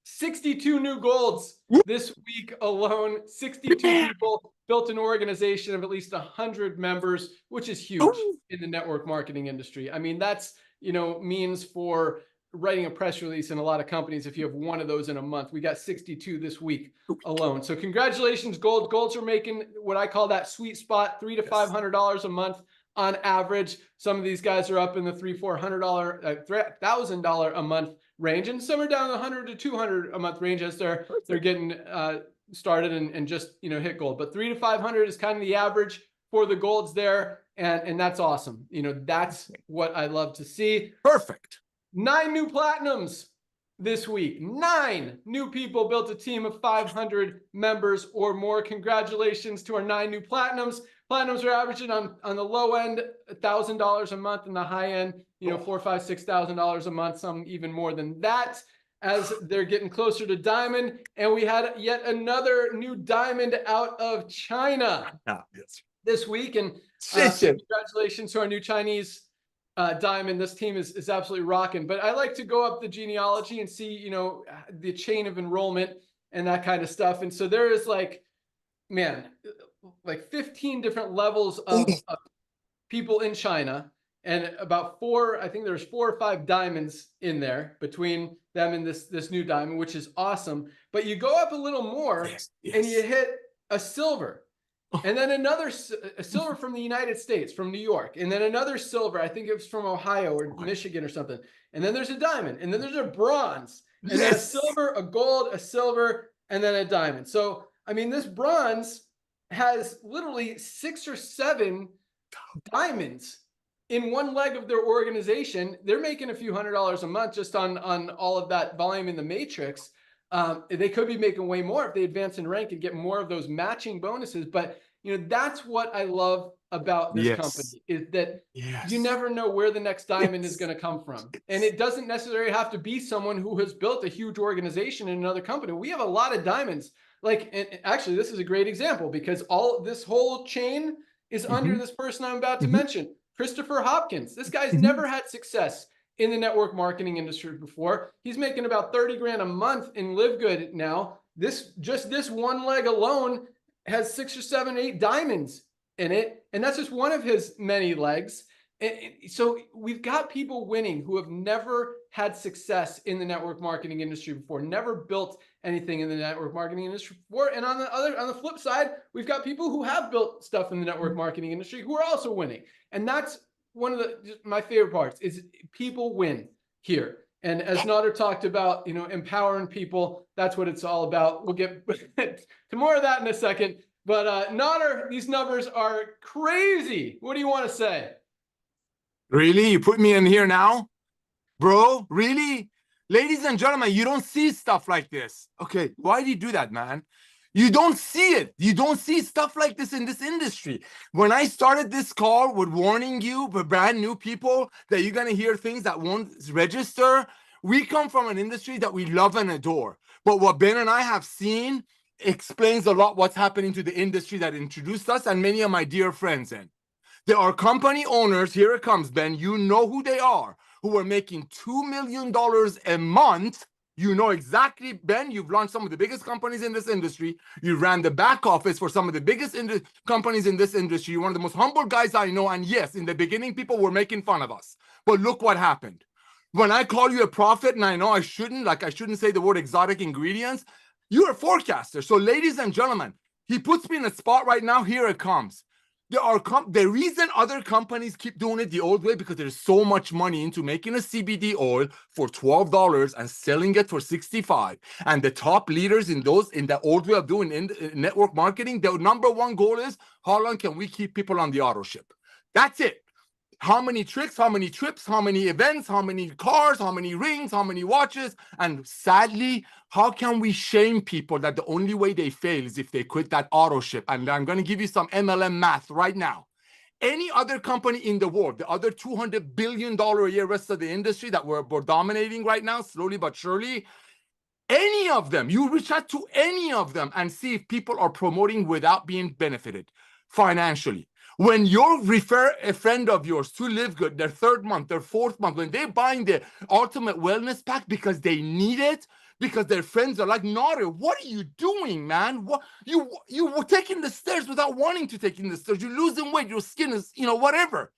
62 new golds this week alone. 62 people built an organization of at least 100 members, which is huge in the network marketing industry. I mean, that's, means for writing a press release in a lot of companies if you have one of those in a month. We got 62 this week alone. So congratulations, gold. Golds are making what I call that sweet spot, $300 to $500 a month on average. Some of these guys are up in the $300, $400, $1,000 a month range, and some are down the $100 to $200 a month range as they're getting started and just hit gold. But $300 to $500 is kind of the average for the golds there, and that's awesome. That's what I love to see. Perfect. 9 new platinums this week. 9 new people built a team of 500 members or more. Congratulations to our 9 new platinums. Platinums are averaging on the low end $1,000 a month, and the high end, $4,000, $5,000, $6,000 a month. Some even more than that, as they're getting closer to diamond. And we had yet another new diamond out of China this week. And congratulations to our new Chinese diamond. This team is absolutely rocking. But I like to go up the genealogy and see, you know, the chain of enrollment and that kind of stuff. And so there is like, man, like 15 different levels of people in China, and about I think there's 4 or 5 diamonds in there between them and this new diamond, which is awesome. But you go up a little more and you hit a silver, and then another a silver from the United States, from New York, and then another silver. I think it was from Ohio or Michigan or something. And then there's a diamond, and then there's a bronze, and then a silver, a gold, a silver, and then a diamond. So, I mean, this bronze has literally 6 or 7 diamonds in one leg of their organization. They're making a few $100s a month just on all of that volume in the matrix. They could be making way more if they advance in rank and get more of those matching bonuses. But you know, that's what I love about this company, is that you never know where the next diamond is going to come from. And it doesn't necessarily have to be someone who has built a huge organization in another company. We have a lot of diamonds. Like, and actually, this is a great example, because this whole chain is under this person I'm about to mention, Christopher Hopkins. This guy's never had success in the network marketing industry before. He's making about 30 grand a month in LiveGood now. This one leg alone has 6 or 7, 8 diamonds in it. And that's just one of his many legs. And so we've got people winning who have never had success in the network marketing industry before, never built anything in the network marketing industry before. And on the flip side, we've got people who have built stuff in the network marketing industry who are also winning. And that's one of my favorite parts, is people win here. And as Nader talked about, you know, empowering people, that's what it's all about. We'll get to more of that in a second. But Nader, these numbers are crazy. What do you want to say? Really? You put me in here now? Bro, really? Ladies and gentlemen, you don't see stuff like this. Okay, why do you do that, man? You don't see it. You don't see stuff like this in this industry. When I started this call with warning you, but brand new people, that you're going to hear things that won't register, we come from an industry that we love and adore. But what Ben and I have seen explains a lot what's happening to the industry that introduced us and many of my dear friends in. There are company owners, here it comes, Ben, you know who they are, who are making $2 million a month. You know exactly, Ben, you've launched some of the biggest companies in this industry. You ran the back office for some of the biggest companies in this industry. You're one of the most humble guys I know. And yes, in the beginning, people were making fun of us. But look what happened. When I call you a prophet, and I know I shouldn't say the word exotic ingredients, you're a forecaster. So ladies and gentlemen, he puts me in a spot right now. Here it comes. The reason other companies keep doing it the old way, because there's so much money into making a CBD oil for $12 and selling it for $65. And the top leaders in the old way of doing network marketing, their number one goal is, how long can we keep people on the auto ship? That's it. How many tricks, how many trips, how many events, how many cars, how many rings, how many watches? And sadly, how can we shame people that the only way they fail is if they quit that auto ship? And I'm going to give you some MLM math right now. Any other company in the world, the other $200 billion a year rest of the industry that we're dominating right now, slowly but surely, any of them, you reach out to any of them and see if people are promoting without being benefited financially. When you refer a friend of yours to LiveGood, their 3rd month, their 4th month, when they're buying the ultimate wellness pack because they need it, because their friends are like, Nader, what are you doing, man? What you were taking the stairs without wanting to take the stairs. You're losing weight. Your skin is, whatever.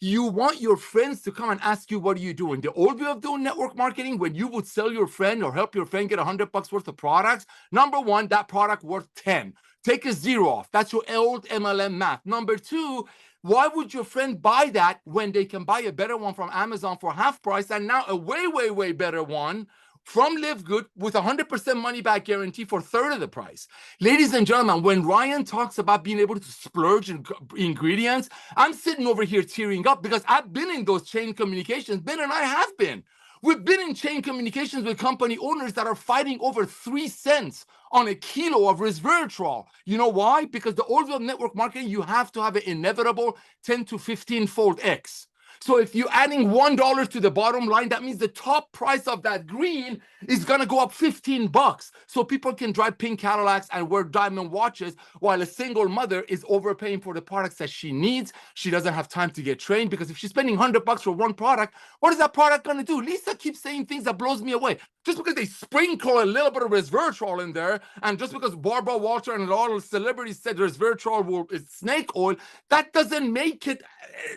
You want your friends to come and ask you, what are you doing? The old way of doing network marketing, when you would sell your friend or help your friend get $100 worth of products, number one, that product worth 10. Take a 0 off. That's your old MLM math. Number 2, why would your friend buy that when they can buy a better one from Amazon for half price, and now a way, way, way better one from LiveGood with 100% money back guarantee for 1/3 of the price? Ladies and gentlemen, when Ryan talks about being able to splurge in ingredients, I'm sitting over here tearing up, because I've been in those chain communications. Ben and I have been. We've been in chain communications with company owners that are fighting over 3 cents on a kilo of resveratrol. You know why? Because the old way of network marketing, you have to have an inevitable 10 to 15-fold X. So if you're adding $1 to the bottom line, that means the top price of that green is going to go up $15. So people can drive pink Cadillacs and wear diamond watches while a single mother is overpaying for the products that she needs. She doesn't have time to get trained because if she's spending $100 for one product, what is that product going to do? Lisa keeps saying things that blows me away. Just because they sprinkle a little bit of resveratrol in there, and just because Barbara Walter and a lot of celebrities said resveratrol is snake oil, that doesn't make it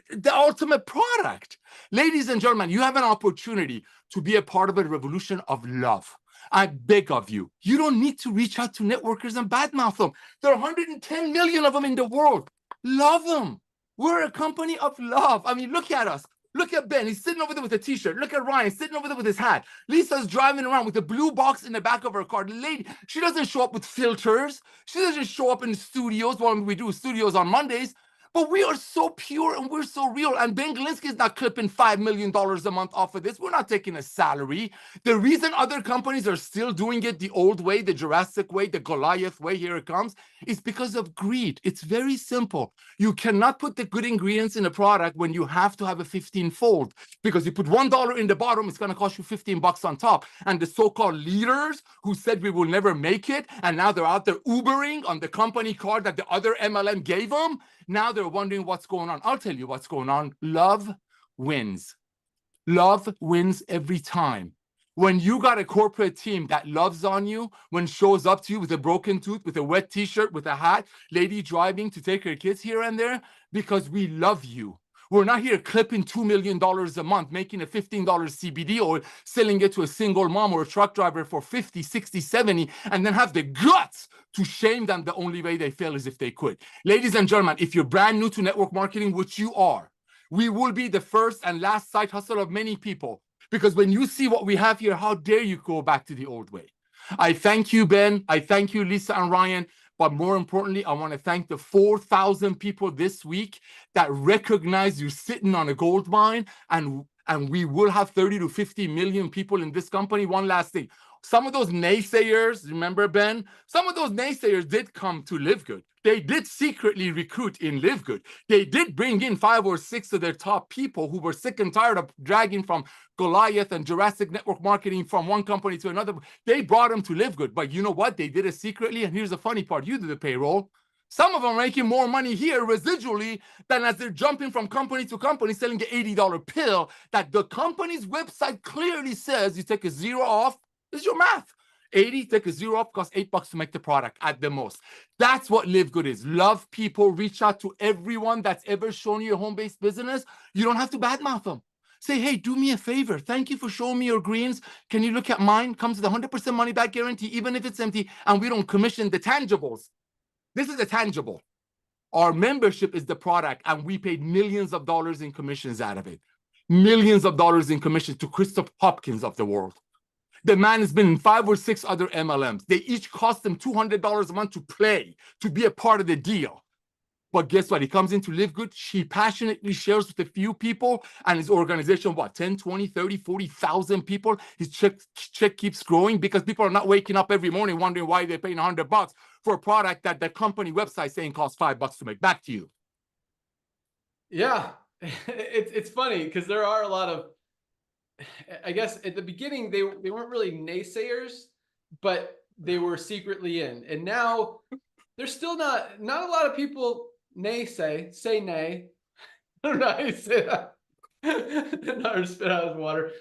the ultimate product. Ladies and gentlemen, you have an opportunity to be a part of a revolution of love. I beg of you, you don't need to reach out to networkers and badmouth them. There are 110 million of them in the world. Love them. We're a company of love. I mean, look at us. Look at Ben, he's sitting over there with a t-shirt. Look at Ryan, sitting over there with his hat. Lisa's driving around with a blue box in the back of her car. The lady, she doesn't show up with filters. She doesn't show up in studios. Well, we do studios on Mondays. But we are so pure and we're so real. And Ben Galinsky is not clipping $5 million a month off of this. We're not taking a salary. The reason other companies are still doing it the old way, the Jurassic way, the Goliath way, here it comes, is because of greed. It's very simple. You cannot put the good ingredients in a product when you have to have a 15-fold. Because you put $1 in the bottom, it's going to cost you $15 on top. And the so-called leaders who said we will never make it, and now they're out there Ubering on the company card that the other MLM gave them, now they're wondering what's going on. I'll tell you what's going on. Love wins. Love wins every time. When you got a corporate team that loves on you, when shows up to you with a broken tooth, with a wet t-shirt, with a hat, lady driving to take her kids here and there, because we love you. We're not here clipping $2 million a month, making a $15 CBD oil, selling it to a single mom or a truck driver for 50, 60, 70, and then have the guts to shame them. The only way they fail is if they quit. Ladies and gentlemen, if you're brand new to network marketing, which you are, we will be the first and last side hustle of many people. Because when you see what we have here, how dare you go back to the old way? I thank you, Ben. I thank you, Lisa and Ryan. But more importantly, I want to thank the 4,000 people this week that recognize you're sitting on a gold mine, and we will have 30 to 50 million people in this company. One last thing. Some of those naysayers, remember, Ben? Some of those naysayers did come to LiveGood. They did secretly recruit in LiveGood. They did bring in 5 or 6 of their top people who were sick and tired of dragging from Goliath and Jurassic network marketing from one company to another. They brought them to LiveGood. But you know what? They did it secretly. And here's the funny part. You do the payroll. Some of them are making more money here residually than as they're jumping from company to company selling the $80 pill that the company's website clearly says you take a 0 off. This is your math. 80, take a 0 off, costs $8 to make the product at the most. That's what LiveGood is. Love people, reach out to everyone that's ever shown you a home-based business. You don't have to badmouth them. Say, hey, do me a favor. Thank you for showing me your greens. Can you look at mine? Comes with a 100% money back guarantee, even if it's empty, and we don't commission the tangibles. This is a tangible. Our membership is the product, and we paid millions of dollars in commissions out of it. Millions of dollars in commissions to Christopher Hopkins of the world. The man has been in 5 or 6 other MLMs. They each cost him $200 a month to play, to be a part of the deal. But guess what? He comes into LiveGood. He passionately shares with a few people, and his organization, what, 10, 20, 30, 40,000 people? His check keeps growing because people are not waking up every morning wondering why they're paying $100 for a product that the company website saying costs $5 to make. Back to you. Yeah, it's funny because there are a lot of, I guess at the beginning, they weren't really naysayers, but they were secretly in. And now there's still not a lot of people say nay. I don't know how you say that. Not spit out his water.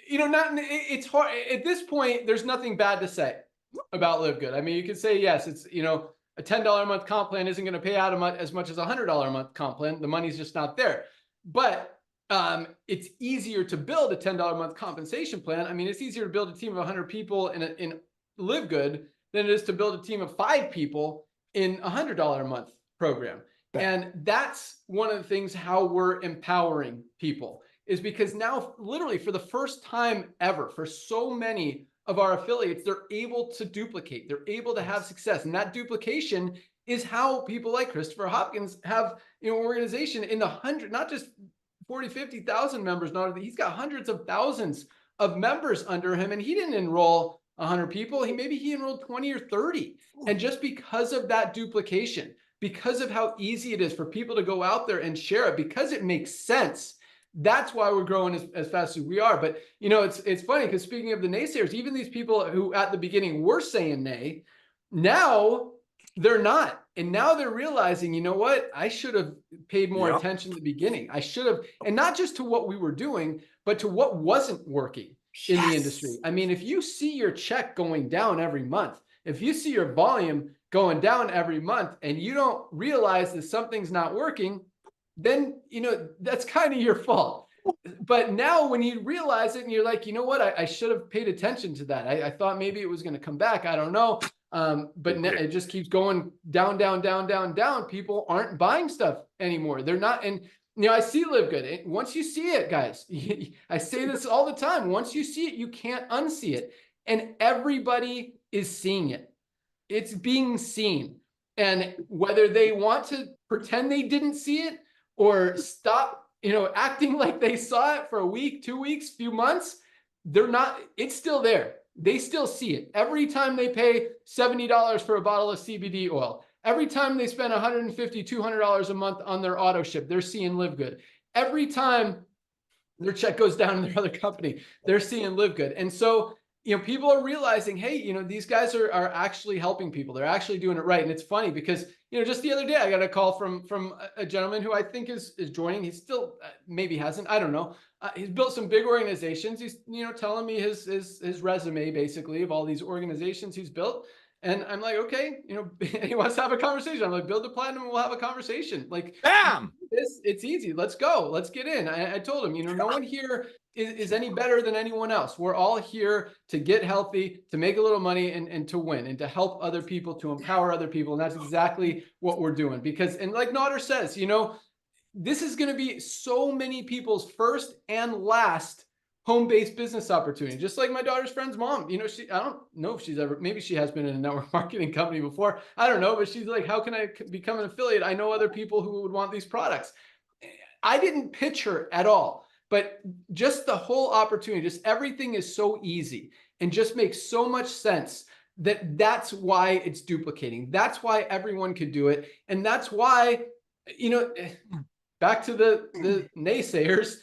It's hard. At this point, there's nothing bad to say about LiveGood. I mean, you could say, yes, it's, a $10 a month comp plan isn't going to pay out as much as a $100 a month comp plan. The money's just not there. But it's easier to build a $10 a month compensation plan. I mean, it's easier to build a team of 100 people in LiveGood than it is to build a team of 5 people in a $100 a month program. And that's one of the things how we're empowering people, is because now literally for the first time ever, for so many of our affiliates, they're able to duplicate, they're able to have success. And that duplication is how people like Christopher Hopkins have an organization in the 100, not just 40, 50,000 members. He's got hundreds of thousands of members under him, and he didn't enroll 100 people. Maybe he enrolled 20 or 30. And just because of that duplication, because of how easy it is for people to go out there and share it, because it makes sense. That's why we're growing as fast as we are. But, you know, it's funny because speaking of the naysayers, even these people who at the beginning were saying nay, now they're not. And now they're realizing, you know what? I should have paid more attention at the beginning. I should have, and not just to what we were doing, but to what wasn't working in the industry. I mean, if you see your check going down every month, if you see your volume going down every month and you don't realize that something's not working, then, you know, that's kind of your fault. But now when you realize it and you're like, you know what, I should have paid attention to that. I thought maybe it was going to come back. I don't know. But it just keeps going down, down, down, down, down. People aren't buying stuff anymore. They're not. And, you know, I see LiveGood. Once you see it, guys, I say this all the time. Once you see it, you can't unsee it. And everybody is seeing it. It's being seen. And whether they want to pretend they didn't see it or stop, you know, acting like they saw it for a week, 2 weeks, few months, they're not, it's still there. They still see it. Every time they pay $70 for a bottle of CBD oil, every time they spend $150, $200 a month on their auto ship, they're seeing LiveGood. Every time their check goes down in their other company, they're seeing LiveGood. And so, you know, people are realizing, hey, you know, these guys are actually helping people. They're actually doing it right. And it's funny because, you know, just the other day, I got a call from a gentleman who I think is joining. He's still, maybe hasn't, I don't know. He's built some big organizations. He's, you know, telling me his resume basically of all these organizations he's built. And I'm like, okay, you know, he wants to have a conversation. I'm like, build a platinum and we'll have a conversation. Like, bam, it's easy. Let's go. Let's get in. I told him, you know, no one here is any better than anyone else. We're all here to get healthy, to make a little money and to win and to help other people, to empower other people. And that's exactly what we're doing because, and like Nader says, you know, this is going to be so many people's first and last home-based business opportunity. Just like my daughter's friend's mom, you know, I don't know if she's ever, maybe she has been in a network marketing company before. I don't know, but she's like, how can I become an affiliate? I know other people who would want these products. I didn't pitch her at all, but just the whole opportunity, just everything is so easy and just makes so much sense that's why it's duplicating. That's why everyone could do it. And that's why, you know, back to the naysayers,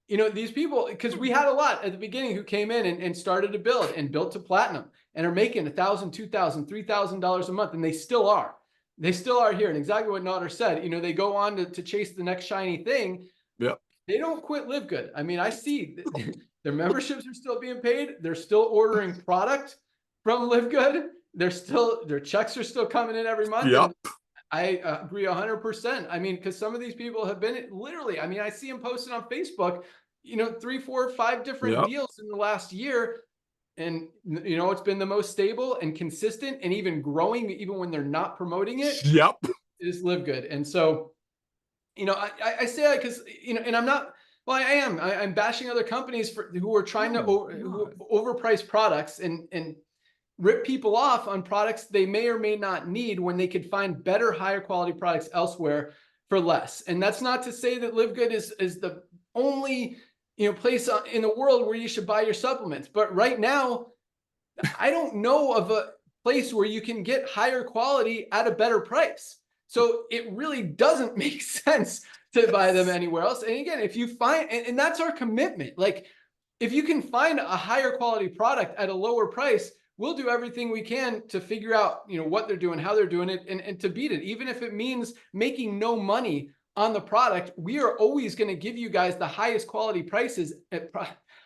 you know, these people, because we had a lot at the beginning who came in and started to build and built to platinum and are making $1,000, $2,000, $3,000 a month. And they still are. They still are here. And exactly what Nader said, you know, they go on to chase the next shiny thing. Yep. They don't quit LiveGood. I mean, I see their memberships are still being paid. They're still ordering product from LiveGood. Their checks are still coming in every month. Yep. I agree 100%. I mean, because some of these people have been literally, I mean, I see them posted on Facebook, you know, 3, 4, 5 different deals in the last year. And, you know, it's been the most stable and consistent and even growing, even when they're not promoting it. Yep. Is LiveGood. And so, you know, I say that because, you know, and I'm not, well, I'm bashing other companies who are trying to overprice products and rip people off on products they may or may not need when they could find better, higher quality products elsewhere for less. And that's not to say that LiveGood is the only, you know, place in the world where you should buy your supplements. But right now, I don't know of a place where you can get higher quality at a better price. So it really doesn't make sense to buy them anywhere else. And again, if you find, and that's our commitment, like if you can find a higher quality product at a lower price, we'll do everything we can to figure out, you know, what they're doing, how they're doing it, and to beat it. Even if it means making no money on the product, we are always going to give you guys the highest quality prices,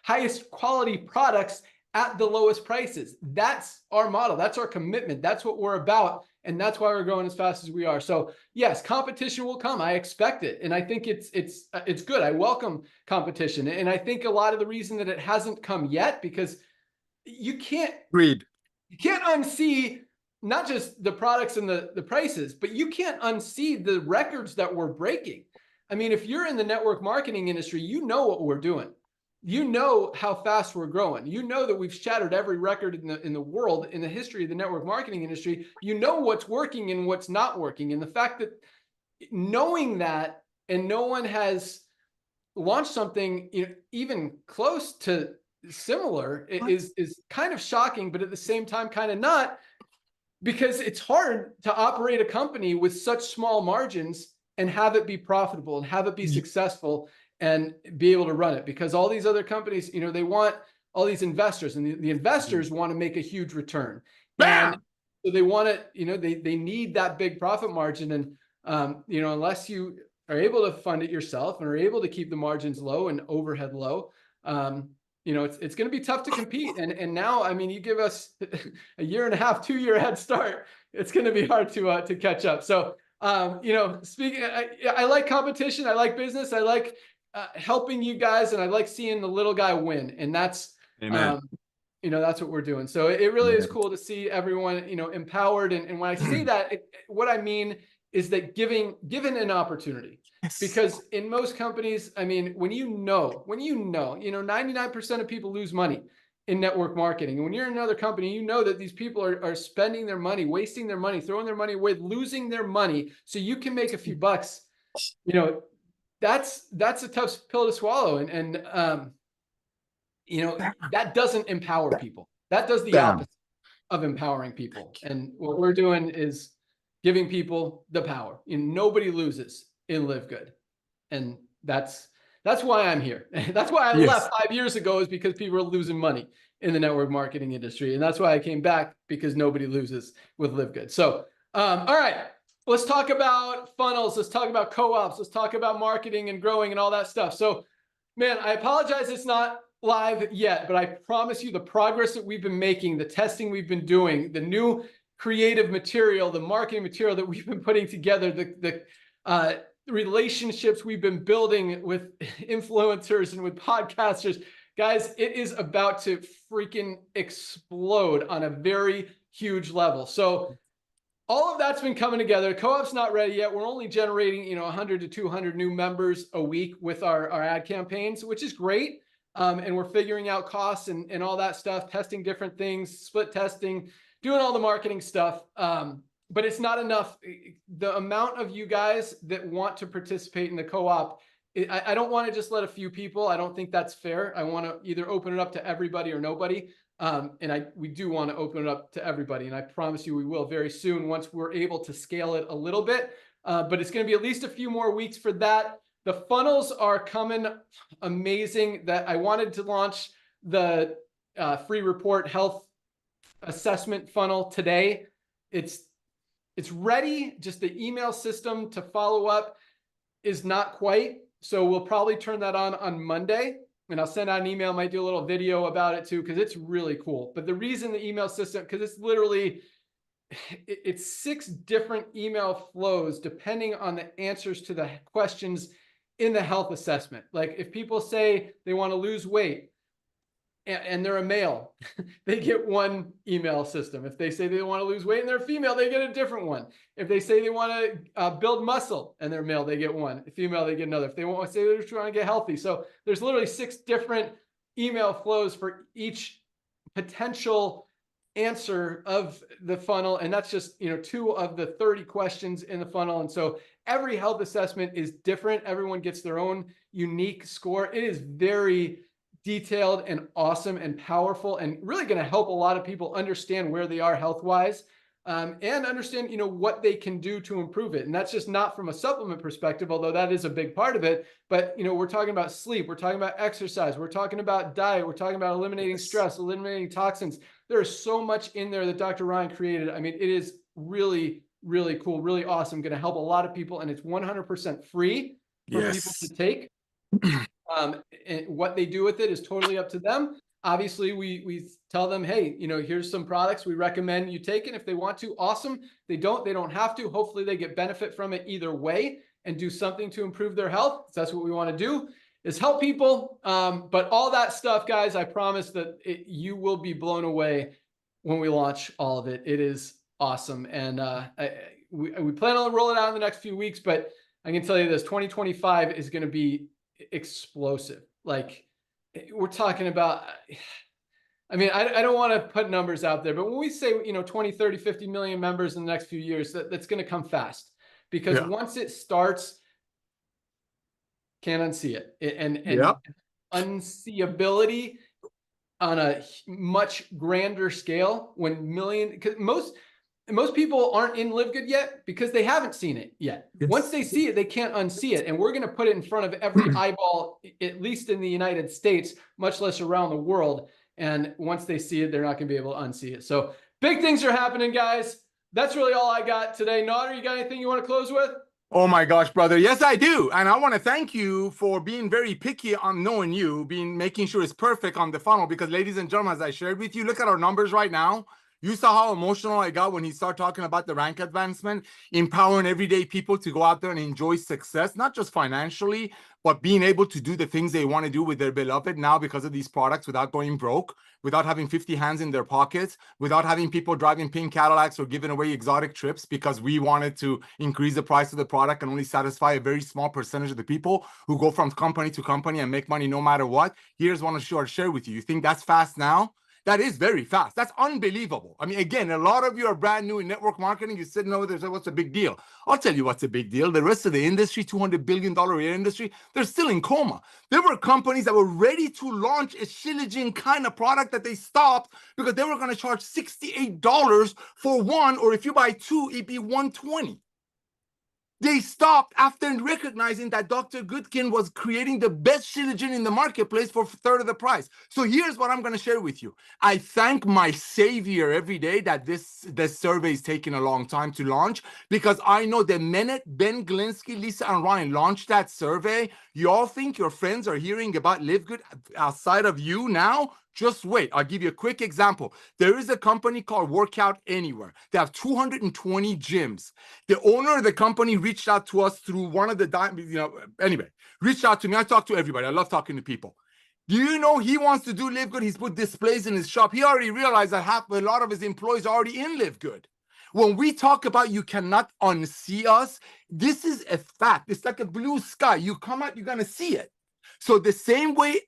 highest quality products at the lowest prices. That's our model. That's our commitment. That's what we're about. And that's why we're growing as fast as we are. So yes, competition will come. I expect it. And I think it's good. I welcome competition. And I think a lot of the reason that it hasn't come yet, because you can't unsee not just the products and the prices, but you can't unsee the records that we're breaking. I mean, if you're in the network marketing industry, you know what we're doing. You know how fast we're growing. You know that we've shattered every record in the world, in the history of the network marketing industry. You know what's working and what's not working. And the fact that knowing that and no one has launched something, you know, even close to similar is kind of shocking, but at the same time, kind of not. because it's hard to operate a company with such small margins and have it be profitable and have it be successful and be able to run it, because all these other companies, they want all these investors, and the investors want to make a huge return. And so they want to, they need that big profit margin. And, unless you are able to fund it yourself and are able to keep the margins low and overhead low, it's going to be tough to compete. And now, I mean, you give us a year and a half, 2-year head start, it's going to be hard to catch up. So, speaking, I like competition. I like business. I like helping you guys, and I like seeing the little guy win. And that's, that's what we're doing. So it really is cool to see everyone, empowered. And when I say that, what I mean is that given an opportunity, because in most companies, I mean, when 99% of people lose money in network marketing. And when you're in another company, you know that these people are spending their money, wasting their money, throwing their money away, losing their money so you can make a few bucks. That's a tough pill to swallow. And that doesn't empower people. That does the opposite of empowering people. And what we're doing is giving people the power. Nobody loses in LiveGood. And that's why I'm here. That's why I left 5 years ago, is because people are losing money in the network marketing industry. And that's why I came back, because nobody loses with LiveGood. So, all right, let's talk about funnels. Let's talk about co-ops. Let's talk about marketing and growing and all that stuff. So, man, I apologize it's not live yet, but I promise you the progress that we've been making, the testing we've been doing, the new creative material, the marketing material that we've been putting together, the relationships we've been building with influencers and with podcasters, guys, it is about to freaking explode on a very huge level. So all of that's been coming together. Co-op's not ready yet. We're only generating, 100 to 200 new members a week with our ad campaigns, which is great. And we're figuring out costs and all that stuff, testing different things, split testing, doing all the marketing stuff. But it's not enough. The amount of you guys that want to participate in the co-op, I don't want to just let a few people. I don't think that's fair. I want to either open it up to everybody or nobody. And we do want to open it up to everybody. And I promise you we will very soon, once we're able to scale it a little bit. But it's going to be at least a few more weeks for that. The funnels are coming amazing. That I wanted to launch the free report health assessment funnel today. It's ready. Just the email system to follow up is not quite. So we'll probably turn that on Monday, and I'll send out an email. Might do a little video about it too, because it's really cool. But the reason the email system, because it's 6 different email flows depending on the answers to the questions in the health assessment. Like if people say they want to lose weight and they're a male, they get one email system. If they say they want to lose weight and they're a female, they get a different one. If they say they want to build muscle and they're male, they get one. If female, they get another. If they want to say they're trying to get healthy. So there's literally 6 different email flows for each potential answer of the funnel. And that's just, 2 of the 30 questions in the funnel. And so every health assessment is different. Everyone gets their own unique score. It is very detailed and awesome and powerful, and really going to help a lot of people understand where they are health-wise, and understand, what they can do to improve it. And that's just not from a supplement perspective, although that is a big part of it. But, we're talking about sleep. We're talking about exercise. We're talking about diet. We're talking about eliminating stress, eliminating toxins. There is so much in there that Dr. Ryan created. I mean, it is really, really cool, really awesome, going to help a lot of people. And it's 100% free for people to take. And what they do with it is totally up to them. Obviously, we tell them, hey, here's some products we recommend you take it. If they want to, awesome. They don't have to. Hopefully they get benefit from it either way and do something to improve their health. That's what we want to do, is help people. But all that stuff, guys, I promise that you will be blown away when we launch all of it. It is awesome. And we plan on rolling it out in the next few weeks, but I can tell you this, 2025 is going to be explosive. Like, we're talking about, I mean, I don't want to put numbers out there, but when we say, 20, 30, 50 million members in the next few years, that's going to come fast, because once it starts, can't unsee it. And unseeability on a much grander scale, when because most people aren't in LiveGood yet because they haven't seen it yet. Yes. Once they see it, they can't unsee it. And we're going to put it in front of every eyeball, at least in the United States, much less around the world. And once they see it, they're not going to be able to unsee it. So big things are happening, guys. That's really all I got today. Nader, you got anything you want to close with? Oh my gosh, brother. Yes, I do. And I want to thank you for being very picky on knowing you, making sure it's perfect on the funnel. Because ladies and gentlemen, as I shared with you, look at our numbers right now. You saw how emotional I got when he started talking about the rank advancement, empowering everyday people to go out there and enjoy success, not just financially, but being able to do the things they want to do with their beloved now because of these products without going broke, without having 50 hands in their pockets, without having people driving pink Cadillacs or giving away exotic trips because we wanted to increase the price of the product and only satisfy a very small percentage of the people who go from company to company and make money no matter what. Here's one to share with you. You think that's fast now? That is very fast. That's unbelievable. I mean, again, a lot of you are brand new in network marketing. You're sitting over there saying, what's the big deal? I'll tell you what's a big deal. The rest of the industry, $200 billion a year industry, they're still in coma. There were companies that were ready to launch a shilling kind of product that they stopped because they were going to charge $68 for one, or if you buy two, it'd be $120. They stopped after recognizing that Dr. Goodkin was creating the best shilling in the marketplace for a third of the price. So here's what I'm going to share with you. I thank my savior every day that this survey is taking a long time to launch, because I know the minute Ben Glinsky, Lisa, and Ryan launched that survey, you all think your friends are hearing about LiveGood outside of you now? Just wait. I'll give you a quick example. There is a company called Workout Anywhere. They have 220 gyms. The owner of the company reached out to us through one of the, reached out to me. I talk to everybody. I love talking to people. Do you know he wants to do LiveGood? He's put displays in his shop. He already realized that a lot of his employees are already in LiveGood. When we talk about you cannot unsee us, this is a fact. It's like a blue sky. You come out, you're going to see it. So the same way,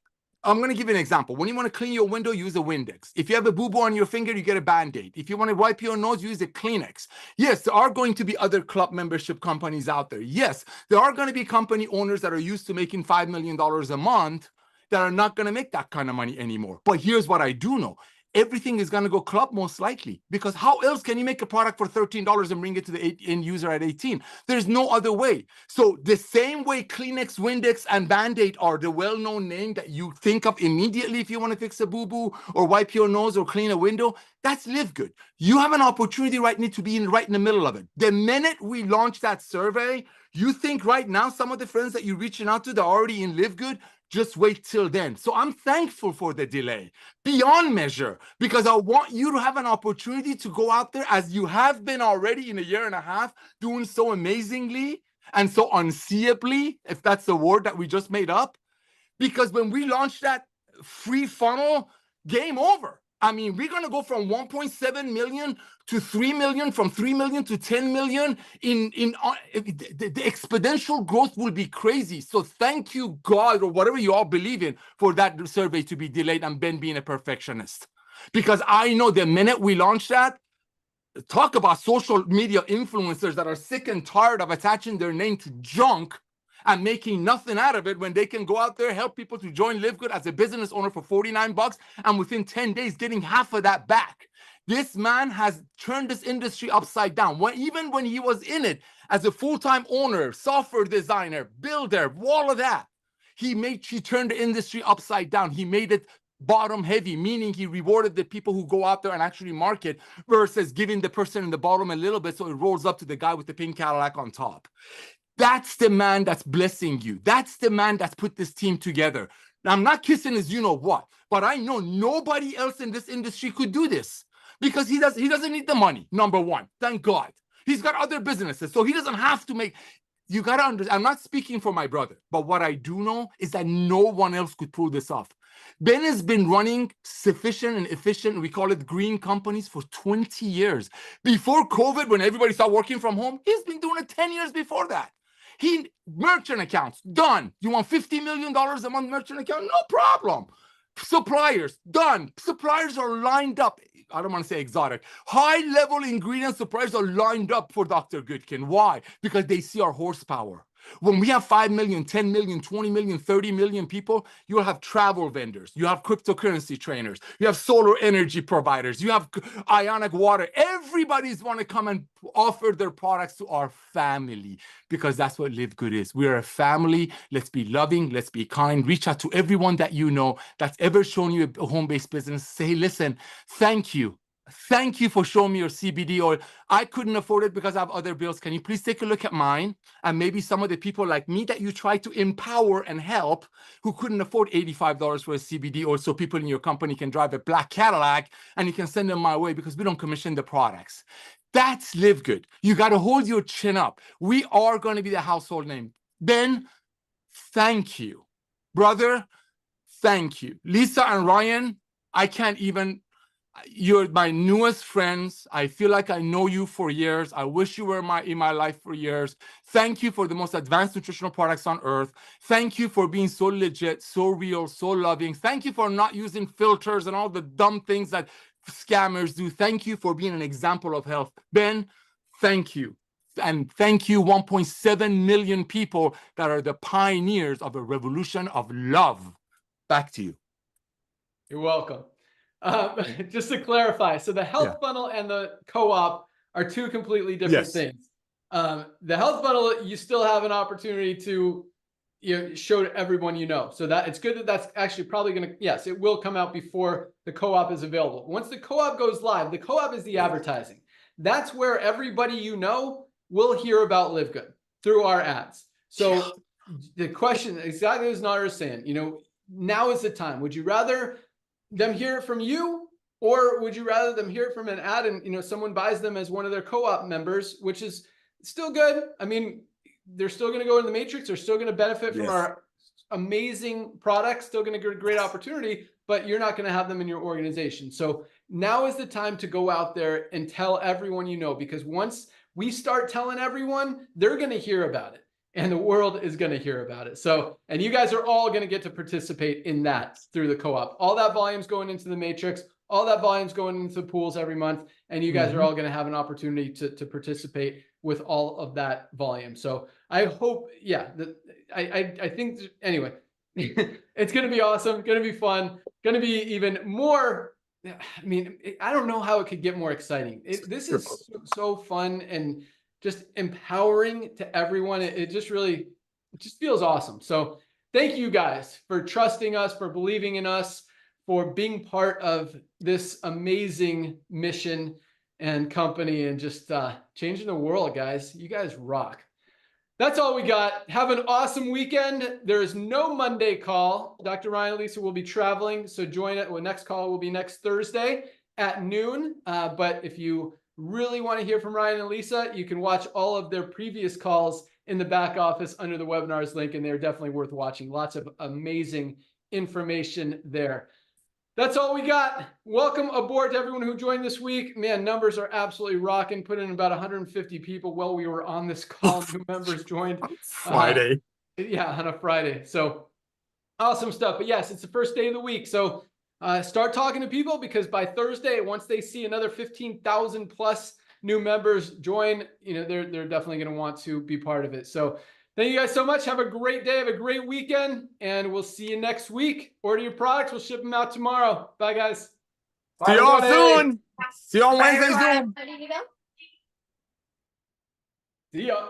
I'm going to give you an example. When you want to clean your window, use a Windex. If you have a boo-boo on your finger, you get a Band-Aid. If you want to wipe your nose, use a Kleenex. Yes, there are going to be other club membership companies out there. Yes, there are going to be company owners that are used to making $5 million a month that are not going to make that kind of money anymore. But here's what I do know. Everything is going to go club most likely, because how else can you make a product for $13 and bring it to the end user at 18? There's no other way. So the same way Kleenex, Windex, and Band-Aid are the well-known name that you think of immediately if you want to fix a boo-boo or wipe your nose or clean a window, that's LiveGood. You have an opportunity right now to be right in the middle of it. The minute we launch that survey, you think right now some of the friends that you're reaching out to that are already in LiveGood, just wait till then. So I'm thankful for the delay beyond measure, because I want you to have an opportunity to go out there as you have been already in a year and a half, doing so amazingly and so unseeably, if that's the word that we just made up. Because when we launch that free funnel, game over. I mean, we're going to go from 1.7 million to 3 million, from 3 million to 10 million. The exponential growth will be crazy. So thank you, God, or whatever you all believe in, for that survey to be delayed and Ben being a perfectionist. Because I know the minute we launch that, talk about social media influencers that are sick and tired of attaching their name to junk and making nothing out of it, when they can go out there, help people to join LiveGood as a business owner for $49 and within 10 days getting half of that back. This man has turned this industry upside down. Even when he was in it as a full-time owner, software designer, builder, all of that, he turned the industry upside down. He made it bottom heavy, meaning he rewarded the people who go out there and actually market versus giving the person in the bottom a little bit so it rolls up to the guy with the pink Cadillac on top. That's the man that's blessing you. That's the man that's put this team together. Now, I'm not kissing his you-know-what, but I know nobody else in this industry could do this, because he doesn't need the money, number one. Thank God. He's got other businesses, so he doesn't have to make... You got to understand, I'm not speaking for my brother, but what I do know is that no one else could pull this off. Ben has been running sufficient and efficient, we call it green companies, for 20 years. Before COVID, when everybody started working from home, he's been doing it 10 years before that. Merchant accounts, done. You want $50 million a month merchant account? No problem. Suppliers, done. Suppliers are lined up. I don't want to say exotic. High-level ingredient suppliers are lined up for Dr. Goodkin. Why? Because they see our horsepower. When we have 5 million, 10 million, 20 million, 30 million people, you'll have travel vendors, you have cryptocurrency trainers, you have solar energy providers, you have ionic water. Everybody's want to come and offer their products to our family, because that's what LiveGood is. We're a family. Let's be loving. Let's be kind. Reach out to everyone that you know that's ever shown you a home-based business. Say, listen, thank you. Thank you for showing me your CBD oil. I couldn't afford it because I have other bills. Can you please take a look at mine? And maybe some of the people like me that you try to empower and help who couldn't afford $85 for a CBD oil, so people in your company can drive a black Cadillac and you can send them my way, because we don't commission the products. That's LiveGood. You got to hold your chin up. We are going to be the household name. Ben, thank you. Brother, thank you. Lisa and Ryan, I can't even... You're my newest friends. I feel like I know you for years. I wish you were in my life for years. Thank you for the most advanced nutritional products on earth. Thank you for being so legit, so real, so loving. Thank you for not using filters and all the dumb things that scammers do. Thank you for being an example of health. Ben, thank you. And thank you, 1.7 million people that are the pioneers of a revolution of love. Back to you. You're welcome. Just to clarify, so the health funnel and the co-op are two completely different things. The health funnel, you still have an opportunity to show to everyone you know. So that it's good that that's actually probably going to, yes, it will come out before the co-op is available. Once the co-op goes live, the co-op is the advertising. That's where everybody you know will hear about LiveGood through our ads. So the question, exactly as Nader is saying, now is the time. Would you rather them hear it from you, or would you rather them hear it from an ad and someone buys them as one of their co-op members, which is still good? I mean, they're still going to go in the matrix. They're still going to benefit from our amazing products, still going to get a great opportunity, but you're not going to have them in your organization. So now is the time to go out there and tell everyone you know, because once we start telling everyone, they're going to hear about it. And the world is going to hear about it. So, and you guys are all going to get to participate in that through the co-op. All that volume's going into the matrix. All that volume's going into the pools every month. And you guys are all going to have an opportunity to participate with all of that volume. So I hope, I think, anyway, it's going to be awesome. Going to be fun. Going to be even more. I mean, I don't know how it could get more exciting. This is so fun and just empowering to everyone. It just feels awesome. So thank you guys for trusting us, for believing in us, for being part of this amazing mission and company, and just changing the world, guys. You guys rock. That's all we got. Have an awesome weekend. There is no Monday call. Dr. Ryan and Lisa will be traveling, so join it. Well, next call will be next Thursday at noon. But if you really want to hear from Ryan and Lisa, you can watch all of their previous calls in the back office under the webinars link, and they're definitely worth watching. Lots of amazing information there. That's all we got. Welcome aboard to everyone who joined this week. Man, numbers are absolutely rocking. Put in about 150 people while we were on this call. New members joined. Friday. On a Friday. So awesome stuff. But yes, it's the first day of the week. So start talking to people, because by Thursday, once they see another 15,000 plus new members join, they're definitely going to want to be part of it. So thank you guys so much. Have a great day. Have a great weekend, and we'll see you next week. Order your products. We'll ship them out tomorrow. Bye, guys. See y'all soon. See you on Wednesday, Zoom. See ya.